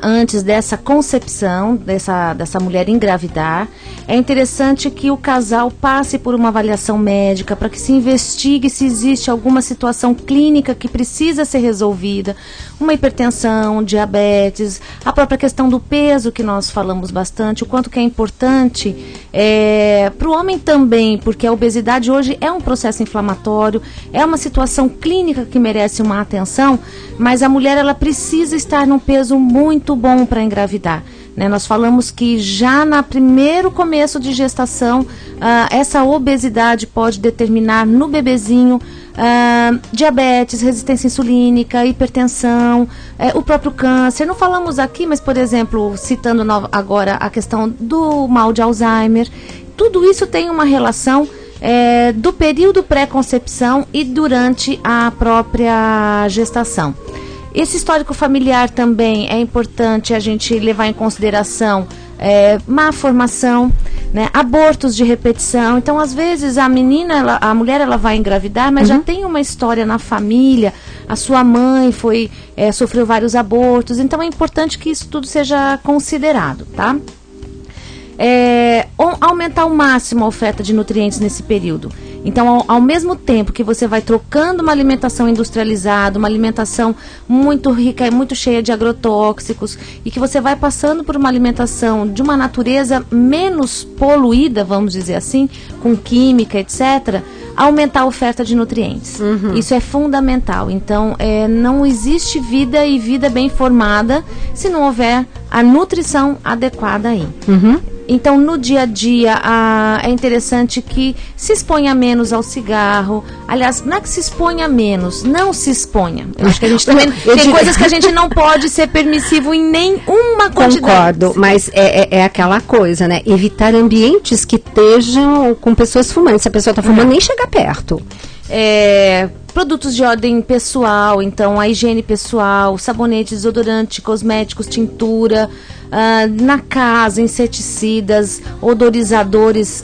[SPEAKER 9] antes dessa concepção, dessa mulher engravidar. É interessante que o casal passe por uma avaliação médica para que se investigue se existe alguma situação clínica que precisa ser resolvida, uma hipertensão, diabetes, a própria questão do peso que nós falamos bastante, o quanto que é importante para o homem também, porque a obesidade hoje é um processo inflamatório, é uma situação clínica que merece uma atenção, mas a mulher ela precisa estar num peso muito bom para engravidar. Né, nós falamos que já no primeiro começo de gestação, essa obesidade pode determinar no bebezinho diabetes, resistência insulínica, hipertensão, o próprio câncer. Não falamos aqui, mas, por exemplo, citando agora a questão do mal de Alzheimer, tudo isso tem uma relação do período pré-concepção e durante a própria gestação. Esse histórico familiar também é importante a gente levar em consideração má formação, né, abortos de repetição. Então, às vezes, a mulher ela vai engravidar, mas já tem uma história na família, a sua mãe sofreu vários abortos, então é importante que isso tudo seja considerado, tá? Aumentar ao máximo a oferta de nutrientes nesse período. Então, ao mesmo tempo que você vai trocando uma alimentação industrializada, uma alimentação muito rica, muito cheia de agrotóxicos, e que você vai passando por uma alimentação de uma natureza menos poluída, vamos dizer assim, com química, etc., aumentar a oferta de nutrientes. Isso é fundamental. Então, não existe vida e vida bem formada se não houver a nutrição adequada aí. Então, no dia a dia, é interessante que se exponha menos ao cigarro. Aliás, não é que se exponha menos, não se exponha. Eu acho que a gente também tem coisas que a gente não pode ser permissivo em nenhuma quantidade.
[SPEAKER 8] Concordo, mas é aquela coisa, né? Evitar ambientes que estejam com pessoas fumantes. Se a pessoa está fumando, nem chega perto.
[SPEAKER 9] Produtos de ordem pessoal, então a higiene pessoal, sabonete, desodorante, cosméticos, tintura, na casa, inseticidas, odorizadores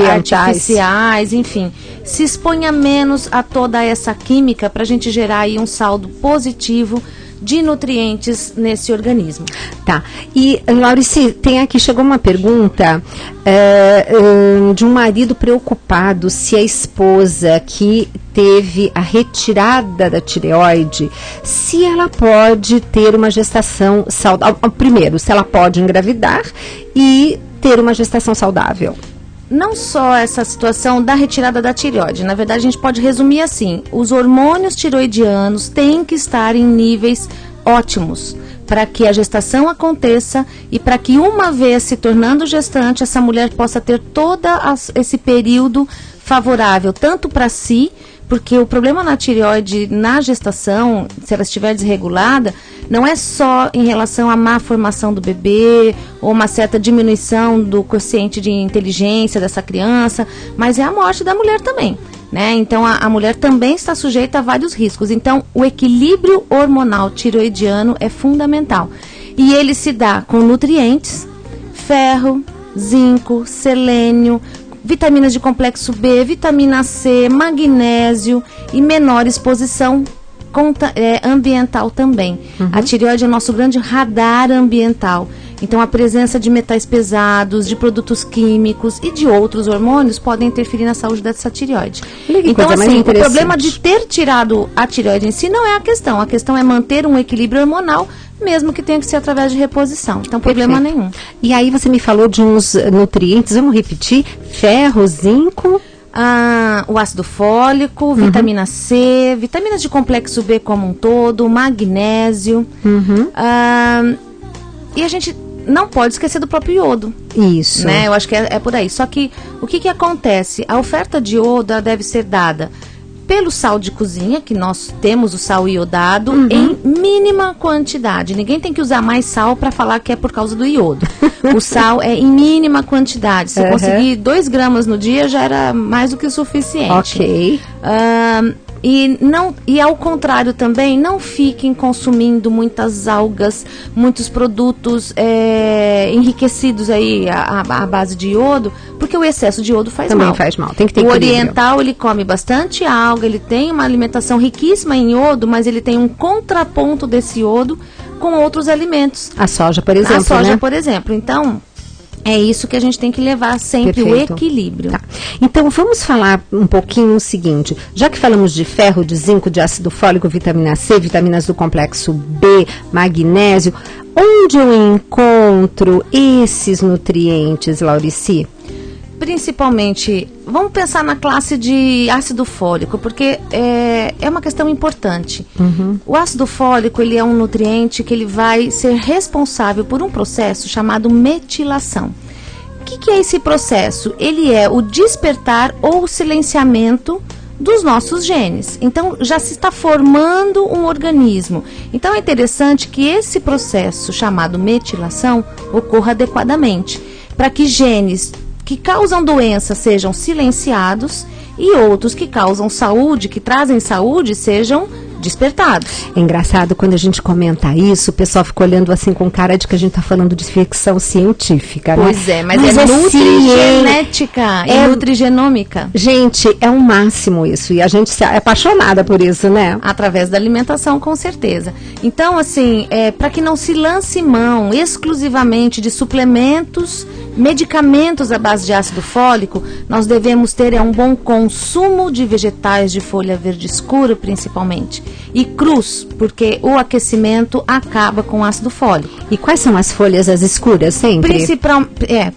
[SPEAKER 9] artificiais, enfim. Se exponha menos a toda essa química para a gente gerar aí um saldo positivo de nutrientes nesse organismo.
[SPEAKER 8] Tá. E, Laurice, chegou uma pergunta de um marido preocupado se a esposa que teve a retirada da tireoide, se ela pode ter uma gestação saudável. Primeiro, se ela pode engravidar e ter uma gestação saudável.
[SPEAKER 9] Não só essa situação da retirada da tireoide, na verdade a gente pode resumir assim: os hormônios tiroidianos têm que estar em níveis ótimos para que a gestação aconteça e para que, uma vez se tornando gestante, essa mulher possa ter todo esse período favorável, tanto para si, porque o problema na tireoide na gestação, se ela estiver desregulada, não é só em relação à má formação do bebê ou uma certa diminuição do quociente de inteligência dessa criança, mas é a morte da mulher também, né? Então a mulher também está sujeita a vários riscos. Então o equilíbrio hormonal tireoidiano é fundamental. E ele se dá com nutrientes, ferro, zinco, selênio, vitaminas de complexo B, vitamina C, magnésio e menor exposição ambiental também. A tireoide é o nosso grande radar ambiental. Então, a presença de metais pesados, de produtos químicos e de outros hormônios podem interferir na saúde dessa tireoide. Então, assim, o problema de ter tirado a tireoide em si não é a questão. A questão é manter um equilíbrio hormonal, mesmo que tenha que ser através de reposição. Então, problema nenhum.
[SPEAKER 8] E aí você me falou de uns nutrientes, vamos repetir: ferro, zinco...
[SPEAKER 9] o ácido fólico, vitamina C, vitaminas de complexo B como um todo, magnésio. E a gente não pode esquecer do próprio iodo.
[SPEAKER 8] Isso.
[SPEAKER 9] Né? Eu acho que é por aí. Só que o que acontece? A oferta de iodo ela deve ser dada pelo sal de cozinha, que nós temos o sal iodado, em mínima quantidade. Ninguém tem que usar mais sal para falar que é por causa do iodo. O sal é em mínima quantidade. Se conseguir 2 gramas no dia, já era mais do que o suficiente.
[SPEAKER 8] Ok.
[SPEAKER 9] E ao contrário também, não fiquem consumindo muitas algas, muitos produtos enriquecidos aí à base de iodo, porque o excesso de iodo faz mal.
[SPEAKER 8] Também faz mal, tem que ter
[SPEAKER 9] equilíbrio.
[SPEAKER 8] O
[SPEAKER 9] oriental, ele come bastante alga, ele tem uma alimentação riquíssima em iodo, mas ele tem um contraponto desse iodo com outros alimentos.
[SPEAKER 8] A soja, por exemplo,
[SPEAKER 9] A soja,
[SPEAKER 8] né?
[SPEAKER 9] por exemplo. Então, é isso que a gente tem que levar sempre,
[SPEAKER 8] Perfeito.
[SPEAKER 9] o equilíbrio.
[SPEAKER 8] Tá. Então, vamos falar um pouquinho o seguinte. Já que falamos de ferro, de zinco, de ácido fólico, vitamina C, vitaminas do complexo B, magnésio, onde eu encontro esses nutrientes, Laurici?
[SPEAKER 9] Principalmente, vamos pensar na classe de ácido fólico, porque é uma questão importante. O ácido fólico, ele é um nutriente que ele vai ser responsável por um processo chamado metilação. O que é esse processo? Ele é o despertar ou silenciamento dos nossos genes. Então, já se está formando um organismo. Então, é interessante que esse processo chamado metilação ocorra adequadamente, para que genes que causam doença sejam silenciados e outros que causam saúde, que trazem saúde, sejam despertados.
[SPEAKER 8] É engraçado quando a gente comenta isso, o pessoal fica olhando assim com cara de que a gente está falando de ficção científica, né?
[SPEAKER 9] Pois é, mas é nutrigenética e nutrigenômica.
[SPEAKER 8] Gente, é um máximo isso, e a gente é apaixonada por isso, né?
[SPEAKER 9] Através da alimentação, com certeza. Então, assim, para que não se lance mão exclusivamente de suplementos, medicamentos à base de ácido fólico, nós devemos ter um bom consumo de vegetais de folha verde escura, principalmente. E crus, porque o aquecimento acaba com o ácido fólico.
[SPEAKER 8] E quais são as folhas as escuras sempre?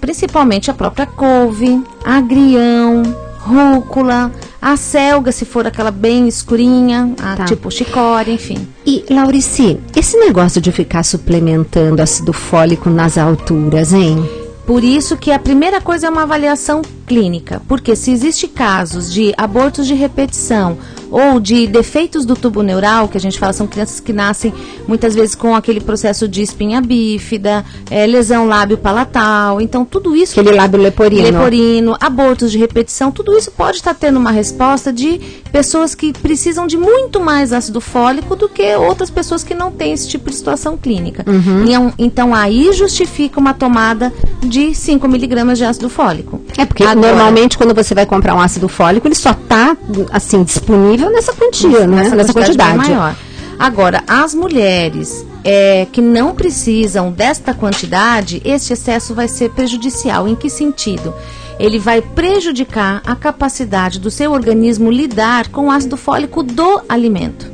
[SPEAKER 9] Principalmente a própria couve, agrião, rúcula, a selga, se for aquela bem escurinha, tipo chicória, enfim.
[SPEAKER 8] E, Laurici, esse negócio de ficar suplementando ácido fólico nas alturas, hein?
[SPEAKER 9] Por isso que a primeira coisa é uma avaliação clínica, porque se existe casos de abortos de repetição ou de defeitos do tubo neural, que a gente fala, são crianças que nascem muitas vezes com aquele processo de espinha bífida, lesão lábio-palatal, então tudo isso...
[SPEAKER 8] Aquele lábio leporino,
[SPEAKER 9] abortos de repetição, tudo isso pode estar tendo uma resposta de pessoas que precisam de muito mais ácido fólico do que outras pessoas que não têm esse tipo de situação clínica. Então aí justifica uma tomada de 5 miligramas de ácido fólico.
[SPEAKER 8] É porque normalmente quando você vai comprar um ácido fólico, ele só está assim disponível nessa quantia, né? Nessa quantidade
[SPEAKER 9] maior. Agora, as mulheres que não precisam desta quantidade, esse excesso vai ser prejudicial. Em que sentido? Ele vai prejudicar a capacidade do seu organismo lidar com o ácido fólico do alimento.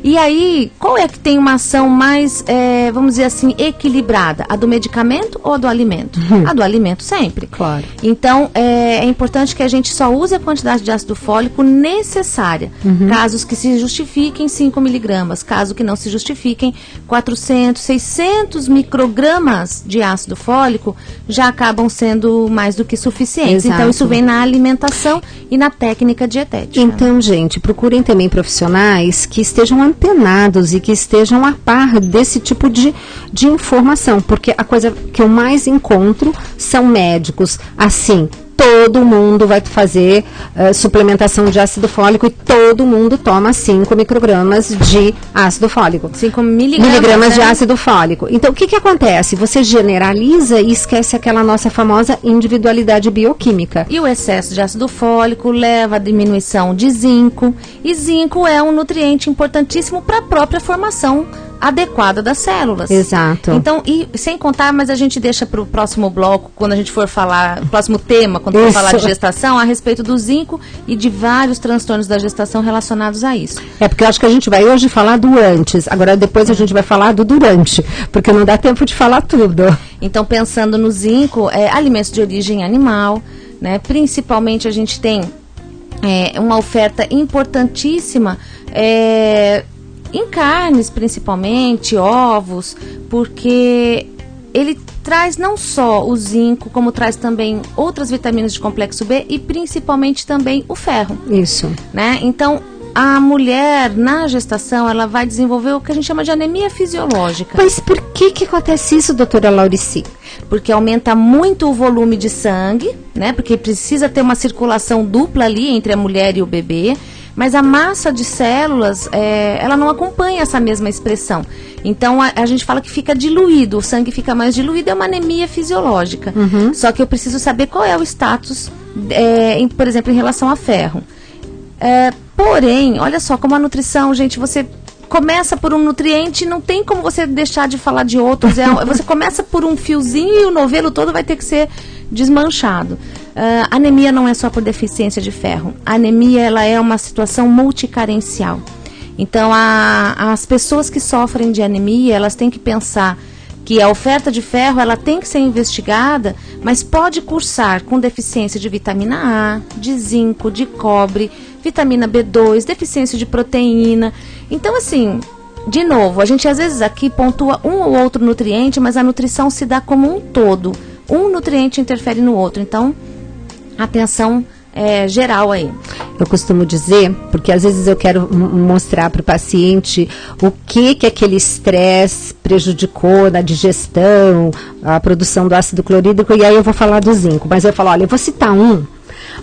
[SPEAKER 9] E aí, qual é que tem uma ação mais, vamos dizer assim, equilibrada? A do medicamento ou a do alimento? A do alimento sempre.
[SPEAKER 8] Claro.
[SPEAKER 9] Então, é importante que a gente só use a quantidade de ácido fólico necessária. Casos que se justifiquem 5 miligramas, caso que não se justifiquem 400, 600 microgramas de ácido fólico já acabam sendo mais do que suficientes.
[SPEAKER 8] Exato.
[SPEAKER 9] Então, isso vem na alimentação e na técnica dietética.
[SPEAKER 8] Então, gente, procurem também profissionais que estejam antenados e que estejam a par desse tipo de informação, porque a coisa que eu mais encontro são médicos, assim, todo mundo vai fazer suplementação de ácido fólico e todo mundo toma 5 microgramas de ácido fólico.
[SPEAKER 9] 5 miligramas
[SPEAKER 8] de ácido fólico. Então, o que acontece? Você generaliza e esquece aquela nossa famosa individualidade bioquímica.
[SPEAKER 9] E o excesso de ácido fólico leva à diminuição de zinco, e zinco é um nutriente importantíssimo para a própria formação adequada das células.
[SPEAKER 8] Exato.
[SPEAKER 9] Então, e sem contar, mas a gente deixa para o próximo bloco, quando a gente for falar, próximo tema, quando for falar de gestação, a respeito do zinco e de vários transtornos da gestação relacionados a isso.
[SPEAKER 8] É porque eu acho que a gente vai hoje falar do antes, agora depois a gente vai falar do durante, porque não dá tempo de falar tudo.
[SPEAKER 9] Então, pensando no zinco, alimentos de origem animal, né? Principalmente a gente tem uma oferta importantíssima em carnes, principalmente, ovos, porque ele traz não só o zinco, como traz também outras vitaminas de complexo B e principalmente também o ferro.
[SPEAKER 8] Isso.
[SPEAKER 9] Né? Então, a mulher, na gestação, ela vai desenvolver o que a gente chama de anemia fisiológica.
[SPEAKER 8] Mas por que acontece isso, doutora Laurici?
[SPEAKER 9] Porque aumenta muito o volume de sangue, né? Porque precisa ter uma circulação dupla ali entre a mulher e o bebê. Mas a massa de células, ela não acompanha essa mesma expressão. Então, a gente fala que fica diluído, o sangue fica mais diluído, é uma anemia fisiológica. Só que eu preciso saber qual é o status, por exemplo, em relação a ferro. Porém, olha só, como a nutrição, gente, você começa por um nutriente, não tem como você deixar de falar de outros. Você começa por um fiozinho e o novelo todo vai ter que ser desmanchado. Anemia não é só por deficiência de ferro. A anemia, ela é uma situação multicarencial. Então, as pessoas que sofrem de anemia, elas têm que pensar que a oferta de ferro, ela tem que ser investigada, mas pode cursar com deficiência de vitamina A, de zinco, de cobre, vitamina B2, deficiência de proteína. Então, assim, de novo, a gente às vezes aqui pontua um ou outro nutriente, mas a nutrição se dá como um todo. Um nutriente interfere no outro. Então, atenção geral aí.
[SPEAKER 8] Eu costumo dizer, porque às vezes eu quero mostrar para o paciente o que aquele estresse prejudicou na digestão, a produção do ácido clorídrico, e aí eu vou falar do zinco. Mas eu falo, olha, eu vou citar um,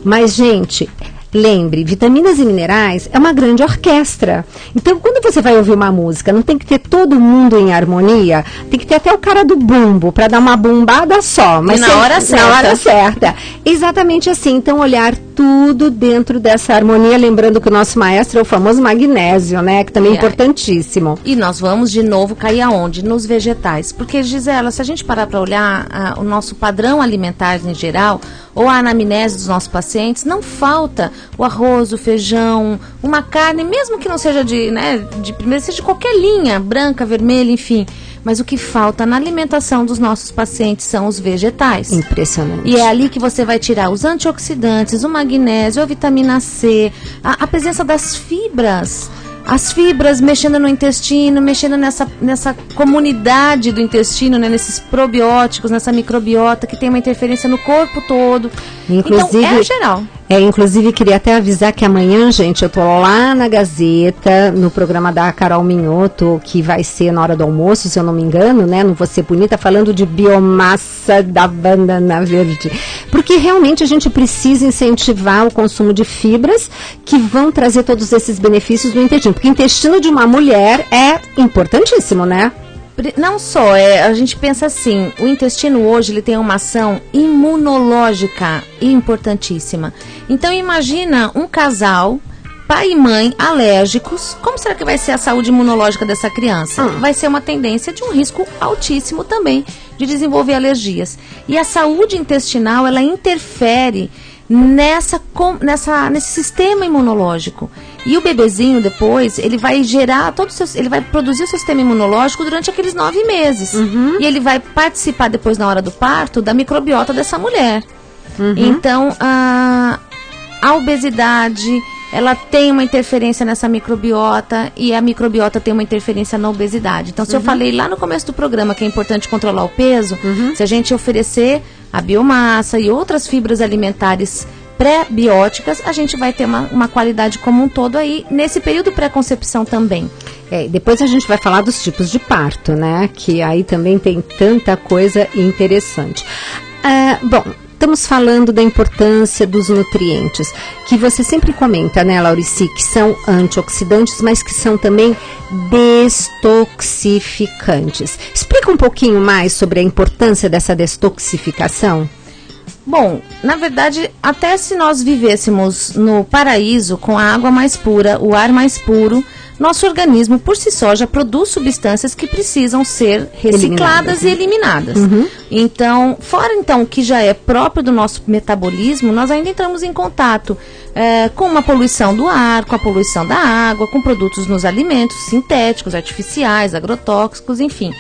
[SPEAKER 8] mas, gente, lembre, vitaminas e minerais é uma grande orquestra. Então, quando você vai ouvir uma música, não tem que ter todo mundo em harmonia, tem que ter até o cara do bumbo, para dar uma bumbada só. Mas
[SPEAKER 9] na hora certa.
[SPEAKER 8] Na hora certa. Exatamente assim. Então, olhar tudo dentro dessa harmonia, lembrando que o nosso maestro é o famoso magnésio, né? Que também é importantíssimo.
[SPEAKER 9] E nós vamos de novo cair aonde? Nos vegetais. Porque, Gisela, se a gente parar para olhar o nosso padrão alimentar em geral, ou a anamnese dos nossos pacientes, não falta o arroz, o feijão, uma carne, mesmo que não seja de primeira, seja de qualquer linha, branca, vermelha, enfim. Mas o que falta na alimentação dos nossos pacientes são os vegetais.
[SPEAKER 8] Impressionante.
[SPEAKER 9] E é ali que você vai tirar os antioxidantes, o magnésio, a vitamina C, a presença das fibras. As fibras mexendo no intestino, mexendo nessa comunidade do intestino, né, nesses probióticos, nessa microbiota que tem uma interferência no corpo todo.
[SPEAKER 8] Inclusive,
[SPEAKER 9] então, é geral.
[SPEAKER 8] Inclusive, queria até avisar que amanhã, gente, eu tô lá na Gazeta, no programa da Carol Minhoto, que vai ser na hora do almoço, se eu não me engano, né? Não vou ser bonita, falando de biomassa da banana verde. Porque realmente a gente precisa incentivar o consumo de fibras que vão trazer todos esses benefícios no intestino. Porque o intestino de uma mulher é importantíssimo, né?
[SPEAKER 9] Não só, a gente pensa assim, o intestino hoje ele tem uma ação imunológica importantíssima. Então imagina um casal, pai e mãe alérgicos, como será que vai ser a saúde imunológica dessa criança? Vai ser uma tendência de um risco altíssimo também de desenvolver alergias. E a saúde intestinal, ela interfere nesse sistema imunológico. E o bebezinho depois, ele vai gerar ele vai produzir o sistema imunológico durante aqueles 9 meses. E ele vai participar depois, na hora do parto, da microbiota dessa mulher. Então, a obesidade, ela tem uma interferência nessa microbiota, e a microbiota tem uma interferência na obesidade. Então, se eu falei lá no começo do programa que é importante controlar o peso, se a gente oferecer a biomassa e outras fibras alimentares pré-bióticas, a gente vai ter uma qualidade como um todo aí, nesse período pré-concepção também.
[SPEAKER 8] Depois a gente vai falar dos tipos de parto, né? Que aí também tem tanta coisa interessante. Bom, estamos falando da importância dos nutrientes, que você sempre comenta, né, Laurici, que são antioxidantes, mas que são também destoxificantes. Explica um pouquinho mais sobre a importância dessa destoxificação.
[SPEAKER 9] Bom, na verdade, até se nós vivêssemos no paraíso com a água mais pura, o ar mais puro, nosso organismo por si só já produz substâncias que precisam ser recicladas e eliminadas. Então, fora então o que já é próprio do nosso metabolismo, nós ainda entramos em contato com uma poluição do ar, com a poluição da água, com produtos nos alimentos sintéticos, artificiais, agrotóxicos, enfim.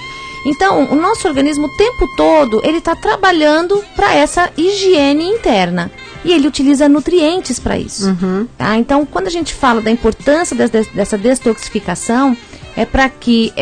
[SPEAKER 9] Então, o nosso organismo o tempo todo, ele está trabalhando para essa higiene interna. E ele utiliza nutrientes para isso. Tá? Então, quando a gente fala da importância dessa detoxificação, é para que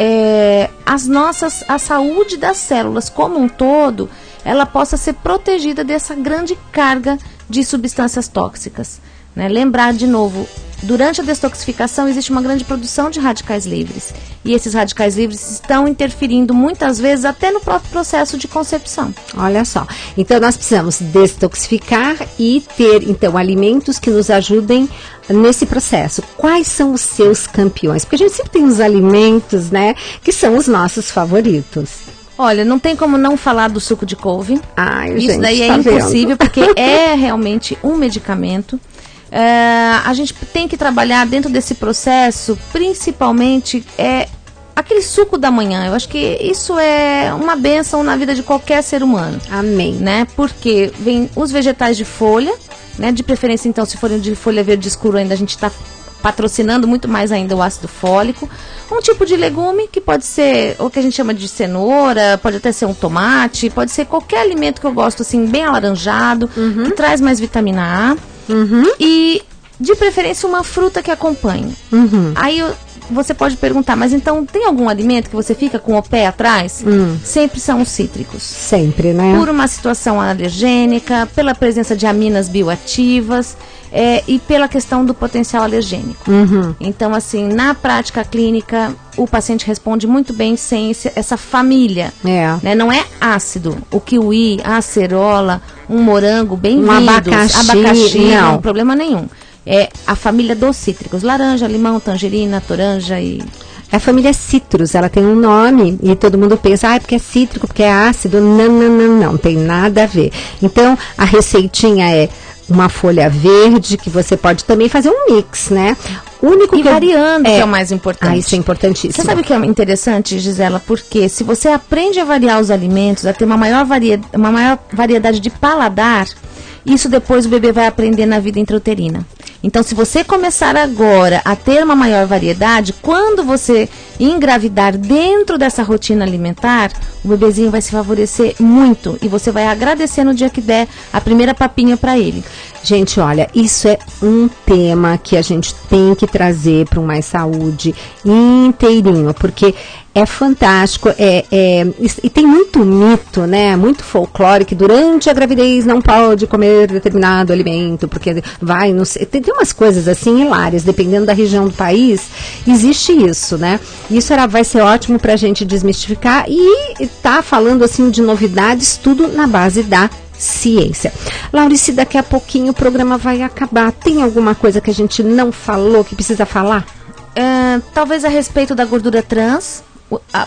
[SPEAKER 9] a saúde das células como um todo, ela possa ser protegida dessa grande carga de substâncias tóxicas. Né? Lembrar de novo, durante a detoxificação existe uma grande produção de radicais livres. E esses radicais livres estão interferindo muitas vezes até no próprio processo de concepção.
[SPEAKER 8] Olha só, então nós precisamos detoxificar e ter, então, alimentos que nos ajudem nesse processo. Quais são os seus campeões? Porque a gente sempre tem uns alimentos, né, que são os nossos favoritos.
[SPEAKER 9] Olha, não tem como não falar do suco de couve.
[SPEAKER 8] Ai,
[SPEAKER 9] isso
[SPEAKER 8] gente,
[SPEAKER 9] daí é
[SPEAKER 8] tá
[SPEAKER 9] impossível,
[SPEAKER 8] vendo?
[SPEAKER 9] porque é realmente um medicamento. A gente tem que trabalhar dentro desse processo, principalmente aquele suco da manhã. Eu acho que isso é uma bênção na vida de qualquer ser humano.
[SPEAKER 8] Amém.
[SPEAKER 9] Né? Porque vem os vegetais de folha, né? De preferência, então, se forem de folha verde escuro ainda, a gente está patrocinando muito mais ainda o ácido fólico. Um tipo de legume que pode ser o que a gente chama de cenoura, pode até ser um tomate, pode ser qualquer alimento que eu gosto, assim, bem alaranjado, que traz mais vitamina A. E, de preferência, uma fruta que acompanhe. Aí você pode perguntar, mas então tem algum alimento que você fica com o pé atrás? Sempre são os cítricos.
[SPEAKER 8] Sempre, né?
[SPEAKER 9] Por uma situação alergênica, pela presença de aminas bioativas e pela questão do potencial alergênico. Então, assim, na prática clínica, o paciente responde muito bem sem essa família. Né? Não é ácido. O kiwi, a acerola, um morango, bem-vindos. Abacaxi, não, problema nenhum. É a família dos cítricos. Laranja, limão, tangerina, toranja e...
[SPEAKER 8] A família citrus, ela tem um nome e todo mundo pensa, porque é cítrico, porque é ácido. Não tem nada a ver. Então, a receitinha é uma folha verde, que você pode também fazer um mix, né?
[SPEAKER 9] Único que variando, que é o mais importante.
[SPEAKER 8] Isso é importantíssimo.
[SPEAKER 9] Você sabe o que é interessante, Gisela? Porque se você aprende a variar os alimentos, a ter uma maior variedade de paladar, isso depois o bebê vai aprender na vida intrauterina. Então, se você começar agora a ter uma maior variedade, quando você engravidar dentro dessa rotina alimentar, o bebezinho vai se favorecer muito e você vai agradecer no dia que der a primeira papinha para ele.
[SPEAKER 8] Gente, olha, isso é um tema que a gente tem que trazer para o Mais Saúde inteirinho, porque é fantástico, e tem muito mito, né, muito folclore, que durante a gravidez não pode comer determinado alimento, porque vai, não sei, tem umas coisas assim hilárias, dependendo da região do país, existe isso, né, isso vai ser ótimo para a gente desmistificar e tá falando assim de novidades, tudo na base da ciência. Laurice, daqui a pouquinho o programa vai acabar. Tem alguma coisa que a gente não falou, que precisa falar?
[SPEAKER 9] Talvez a respeito da gordura trans,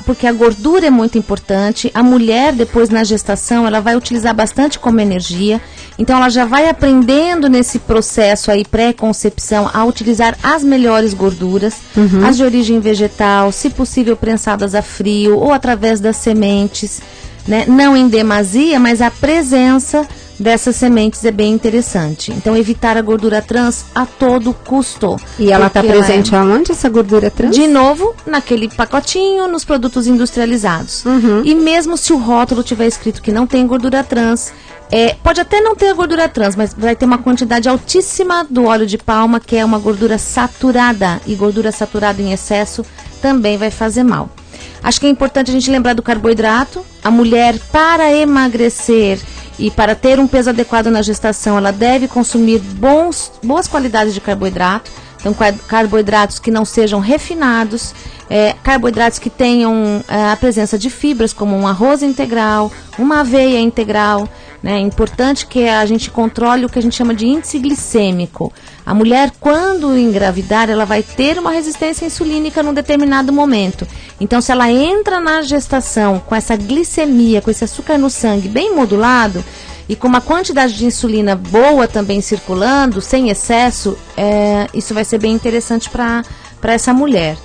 [SPEAKER 9] porque a gordura é muito importante. A mulher, depois na gestação, ela vai utilizar bastante como energia. Então ela já vai aprendendo nesse processo aí pré-concepção a utilizar as melhores gorduras, as de origem vegetal, se possível prensadas a frio ou através das sementes. Né? Não em demasia, mas a presença dessas sementes é bem interessante. Então, evitar a gordura trans a todo custo.
[SPEAKER 8] E ela está presente aonde, essa gordura trans?
[SPEAKER 9] De novo, naquele pacotinho, nos produtos industrializados. E mesmo se o rótulo tiver escrito que não tem gordura trans, pode até não ter a gordura trans, mas vai ter uma quantidade altíssima do óleo de palma, que é uma gordura saturada. E gordura saturada em excesso também vai fazer mal. Acho que é importante a gente lembrar do carboidrato. A mulher, para emagrecer e para ter um peso adequado na gestação, ela deve consumir boas qualidades de carboidrato. Então, carboidratos que não sejam refinados, carboidratos que tenham a presença de fibras, como um arroz integral, uma aveia integral. É importante que a gente controle o que a gente chama de índice glicêmico. A mulher, quando engravidar, ela vai ter uma resistência insulínica num determinado momento. Então, se ela entra na gestação com essa glicemia, com esse açúcar no sangue bem modulado e com uma quantidade de insulina boa também circulando, sem excesso, isso vai ser bem interessante para essa mulher.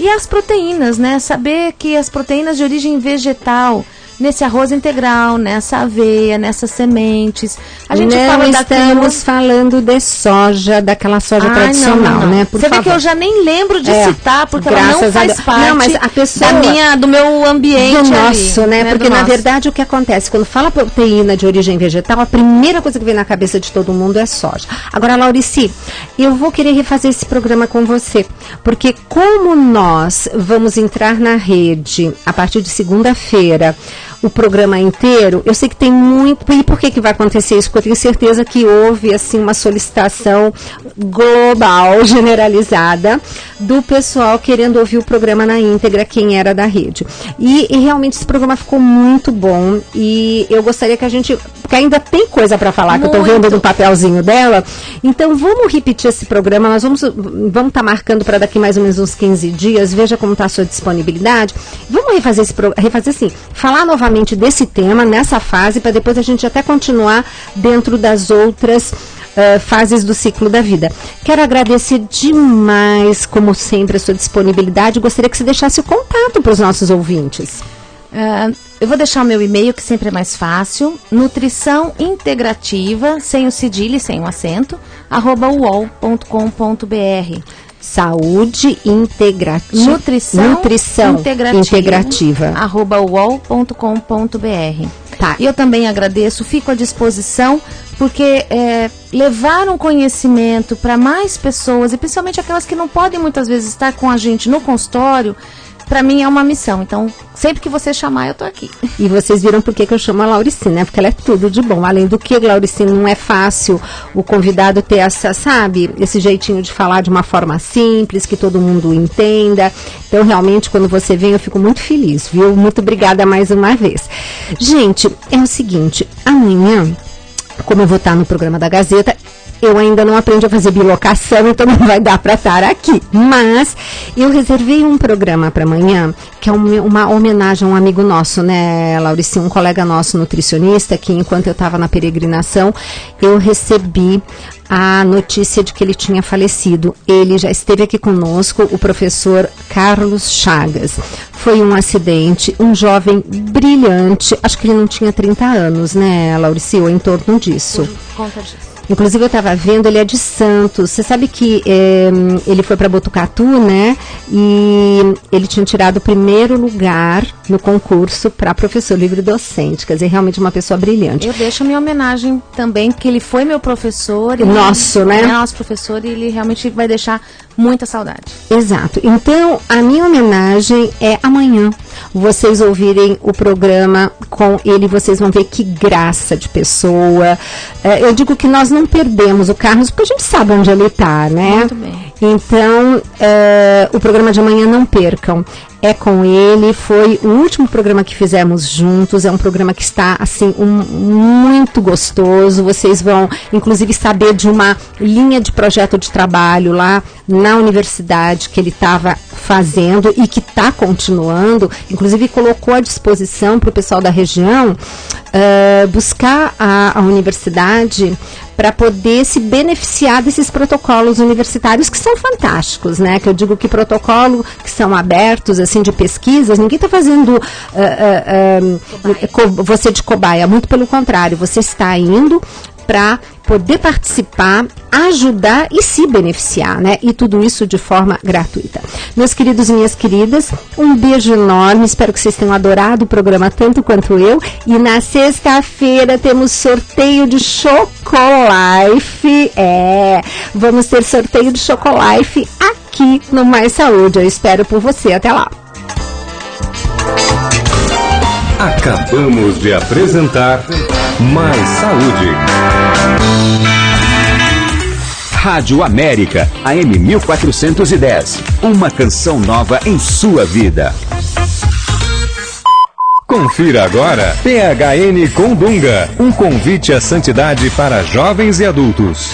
[SPEAKER 9] E as proteínas, né? Saber que as proteínas de origem vegetal nesse arroz integral, nessa aveia, nessas sementes. A gente
[SPEAKER 8] não
[SPEAKER 9] fala
[SPEAKER 8] estamos falando de soja, daquela soja tradicional,
[SPEAKER 9] não.
[SPEAKER 8] né?
[SPEAKER 9] Você vê que eu já nem lembro de citar, porque ela não faz parte
[SPEAKER 8] não, mas a pessoa,
[SPEAKER 9] do meu ambiente
[SPEAKER 8] do nosso,
[SPEAKER 9] ali,
[SPEAKER 8] né? Porque na verdade o que acontece, quando fala proteína de origem vegetal, a primeira coisa que vem na cabeça de todo mundo é soja. Agora, Laurici, eu vou querer refazer esse programa com você, porque como nós vamos entrar na rede a partir de segunda-feira, o programa inteiro, eu sei que tem muito... E por que vai acontecer isso? Porque eu tenho certeza que houve, assim, uma solicitação global, generalizada, do pessoal querendo ouvir o programa na íntegra, quem era da rede. E realmente esse programa ficou muito bom, e eu gostaria que a gente... Porque ainda tem coisa para falar, que eu estou vendo no papelzinho dela. Então, vamos repetir esse programa, nós vamos estar marcando para daqui mais ou menos uns 15 dias, veja como está a sua disponibilidade. Vamos refazer assim, falar novamente desse tema, nessa fase, para depois a gente até continuar dentro das outras fases do ciclo da vida. Quero agradecer demais, como sempre, a sua disponibilidade. Gostaria que você deixasse o contato para os nossos ouvintes.
[SPEAKER 9] Eu vou deixar o meu e-mail, que sempre é mais fácil, nutrição integrativa, sem o cedilha e sem o acento, @uol.com.br.
[SPEAKER 8] Saúde integrativa.
[SPEAKER 9] Nutrição
[SPEAKER 8] integrativa.
[SPEAKER 9] @uol.com.br.
[SPEAKER 8] Tá.
[SPEAKER 9] E eu também agradeço, fico à disposição, porque levar um conhecimento para mais pessoas, e principalmente aquelas que não podem muitas vezes estar com a gente no consultório, para mim é uma missão. Então, sempre que você chamar, eu tô aqui.
[SPEAKER 8] E vocês viram por que eu chamo a Laurici, né? Porque ela é tudo de bom. Além do que, Laurici, não é fácil o convidado ter essa, sabe, esse jeitinho de falar de uma forma simples, que todo mundo entenda. Então, realmente, quando você vem, eu fico muito feliz, viu? Muito obrigada mais uma vez. Gente, é o seguinte, amanhã, como eu vou estar no programa da Gazeta, eu ainda não aprendi a fazer bilocação, então não vai dar para estar aqui. Mas eu reservei um programa para amanhã, que é uma homenagem a um amigo nosso, né, Laurici, um colega nosso nutricionista, que enquanto eu estava na peregrinação, eu recebi a notícia de que ele tinha falecido. Ele já esteve aqui conosco, o professor Carlos Chagas. Foi um acidente, um jovem brilhante, acho que ele não tinha 30 anos, né, Laurici, ou em torno disso.
[SPEAKER 9] Por conta disso.
[SPEAKER 8] Inclusive eu estava vendo, ele é de Santos. Você sabe que ele foi para Botucatu, né? E ele tinha tirado o primeiro lugar no concurso para professor livre docente. Quer dizer, realmente uma pessoa brilhante.
[SPEAKER 9] Eu deixo a minha homenagem também, porque ele foi meu professor.
[SPEAKER 8] Nosso, né?
[SPEAKER 9] Nosso professor, e ele realmente vai deixar muita saudade.
[SPEAKER 8] Exato. Então, a minha homenagem é amanhã. Vocês ouvirem o programa com ele, vocês vão ver que graça de pessoa. Eu digo que nós não perdemos o Carlos, porque a gente sabe onde ele está, né?
[SPEAKER 9] Muito bem.
[SPEAKER 8] Então, o programa de amanhã não percam. É com ele, foi o último programa que fizemos juntos, é um programa que está, assim, muito gostoso. Vocês vão, inclusive, saber de uma linha de projeto de trabalho lá na universidade que ele estava fazendo e que está continuando, inclusive colocou à disposição para o pessoal da região buscar a universidade para poder se beneficiar desses protocolos universitários que são fantásticos, né? Que eu digo que protocolo que são abertos, assim, de pesquisas, ninguém está fazendo você de cobaia, muito pelo contrário, você está indo para poder participar, ajudar e se beneficiar, né? E tudo isso de forma gratuita. Meus queridos e minhas queridas, um beijo enorme, espero que vocês tenham adorado o programa tanto quanto eu. E na sexta-feira temos sorteio de Chocolife. Vamos ter sorteio de Chocolife aqui no Mais Saúde. Eu espero por você. Até lá.
[SPEAKER 5] Acabamos de apresentar Mais Saúde. Rádio América, AM 1410. Uma canção nova em sua vida. Confira agora PHN com Dunga. Um convite à santidade para jovens e adultos.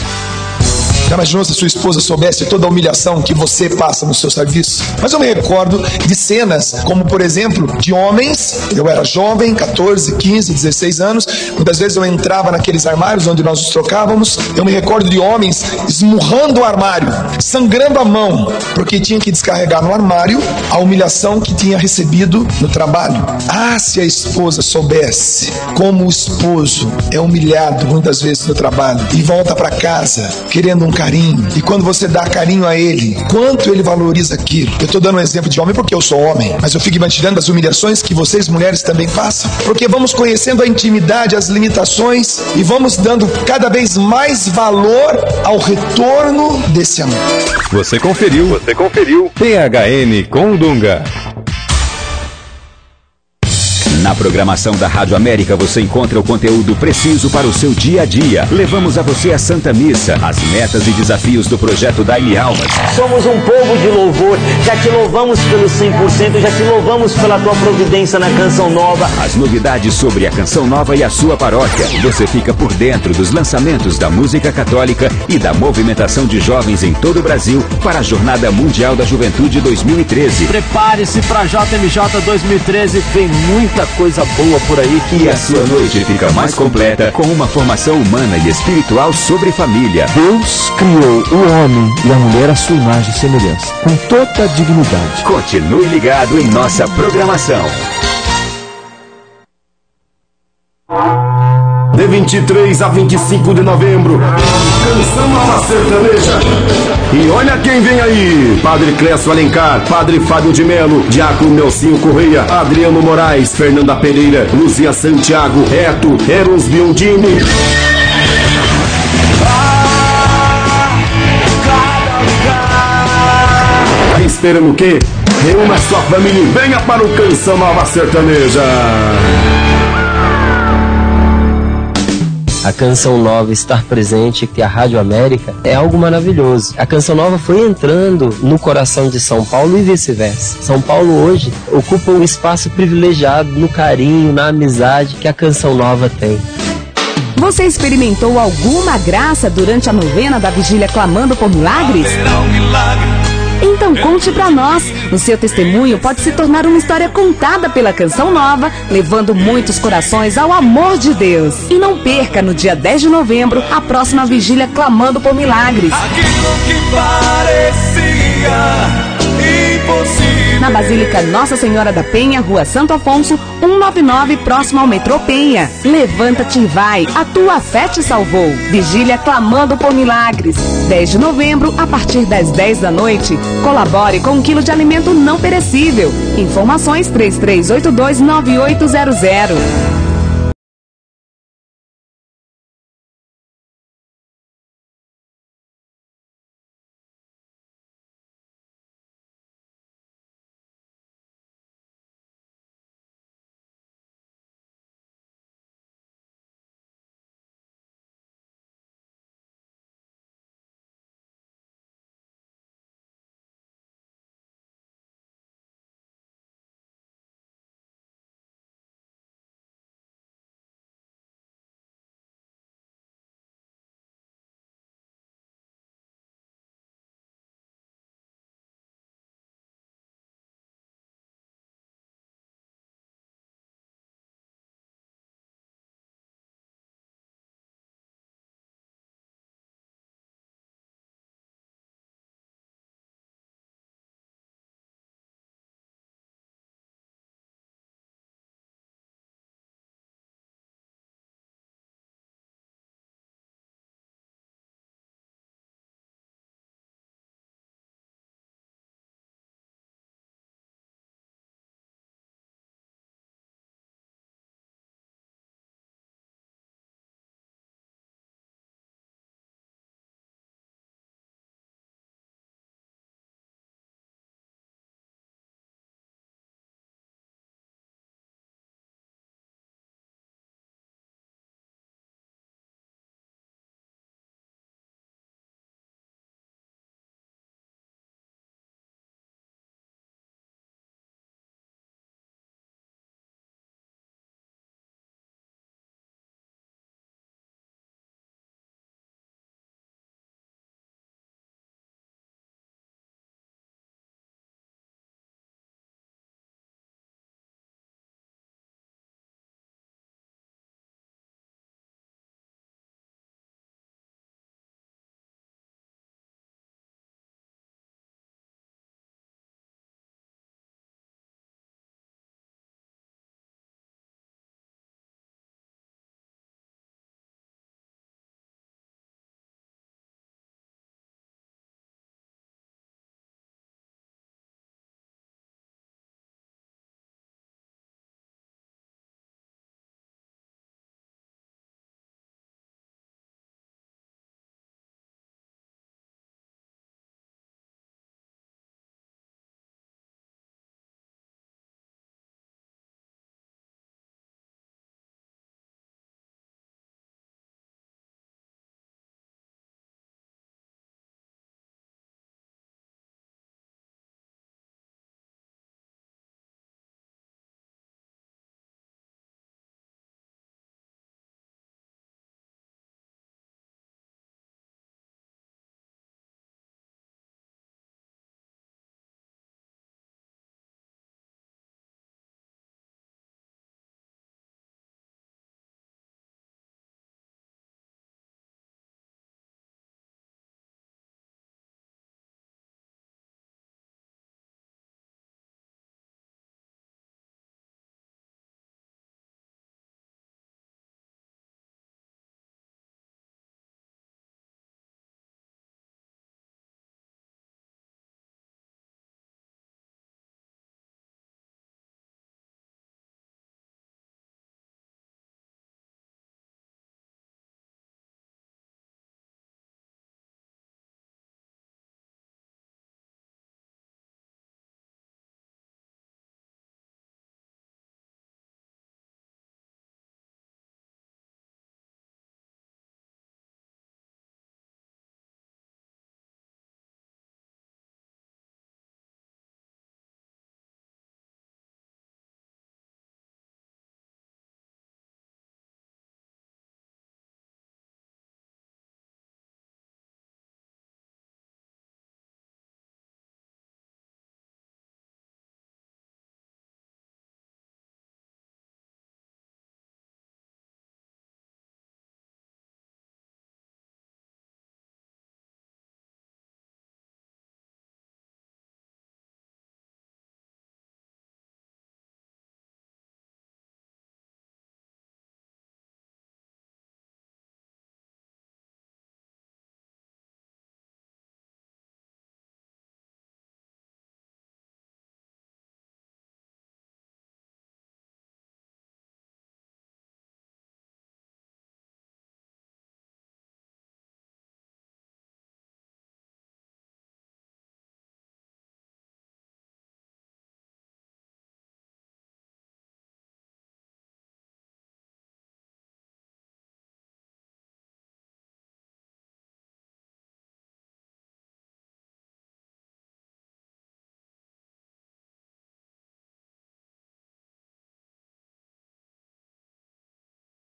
[SPEAKER 17] Já imaginou se a sua esposa soubesse toda a humilhação que você passa no seu serviço? Mas eu me recordo de cenas, como por exemplo, de homens. Eu era jovem, 14, 15, 16 anos. Muitas vezes eu entrava naqueles armários onde nós nos trocávamos. Eu me recordo de homens esmurrando o armário, sangrando a mão, porque tinha que descarregar no armário a humilhação que tinha recebido no trabalho. Ah, se a esposa soubesse como o esposo é humilhado muitas vezes no trabalho e volta para casa querendo um carinho, e quando você dá carinho a ele, quanto ele valoriza aquilo. Eu estou dando um exemplo de homem porque eu sou homem, mas eu fico imaginando as humilhações que vocês mulheres também passam, porque vamos conhecendo a intimidade, as limitações, e vamos dando cada vez mais valor ao retorno desse amor.
[SPEAKER 10] Você conferiu PHN com Dunga.
[SPEAKER 5] Na programação da Rádio América você encontra o conteúdo preciso para o seu dia a dia. Levamos a você a Santa Missa, as metas e desafios do projeto Dai-me Almas.
[SPEAKER 11] Somos um povo de louvor, já te louvamos pelo 100%, já te louvamos pela tua providência na Canção Nova.
[SPEAKER 5] As novidades sobre a Canção Nova e a sua paróquia. Você fica por dentro dos lançamentos da música católica e da movimentação de jovens em todo o Brasil para a Jornada Mundial da Juventude 2013.
[SPEAKER 12] Prepare-se para a JMJ 2013, vem muita coisa boa por aí.
[SPEAKER 5] E a sua noite fica mais completa com uma formação humana e espiritual sobre família.
[SPEAKER 13] Deus criou o homem e a mulher à sua imagem e semelhança, com toda a dignidade.
[SPEAKER 5] Continue ligado em nossa programação.
[SPEAKER 18] De 23 a 25 de novembro, Canção Nova Sertaneja. E olha quem vem aí: Padre Clécio Alencar, Padre Fábio de Melo, Diácono Nelsinho Correia, Adriano Moraes, Fernanda Pereira, Luzia Santiago, Eto, Eros Biondini. Tá esperando o quê? Reúna sua família e venha para o Canção Nova Sertaneja.
[SPEAKER 1] A Canção Nova estar presente aqui, a Rádio América, é algo maravilhoso. A Canção Nova foi entrando no coração de São Paulo e vice-versa. São Paulo hoje ocupa um espaço privilegiado no carinho, na amizade que a Canção Nova tem.
[SPEAKER 2] Você experimentou alguma graça durante a novena da Vigília Clamando por Milagres? Então conte pra nós. O seu testemunho pode se tornar uma história contada pela Canção Nova, levando muitos corações ao amor de Deus. E não perca, no dia 10 de novembro, a próxima Vigília Clamando por Milagres.
[SPEAKER 3] Aquilo que parecia impossível.
[SPEAKER 2] Na Basílica Nossa Senhora da Penha, Rua Santo Afonso, 199, próximo ao metrô Penha. Levanta-te e vai, a tua fé te salvou. Vigília Clamando por Milagres. 10 de novembro, a partir das 10 da noite. Colabore com 1 quilo de alimento não perecível. Informações 33829800.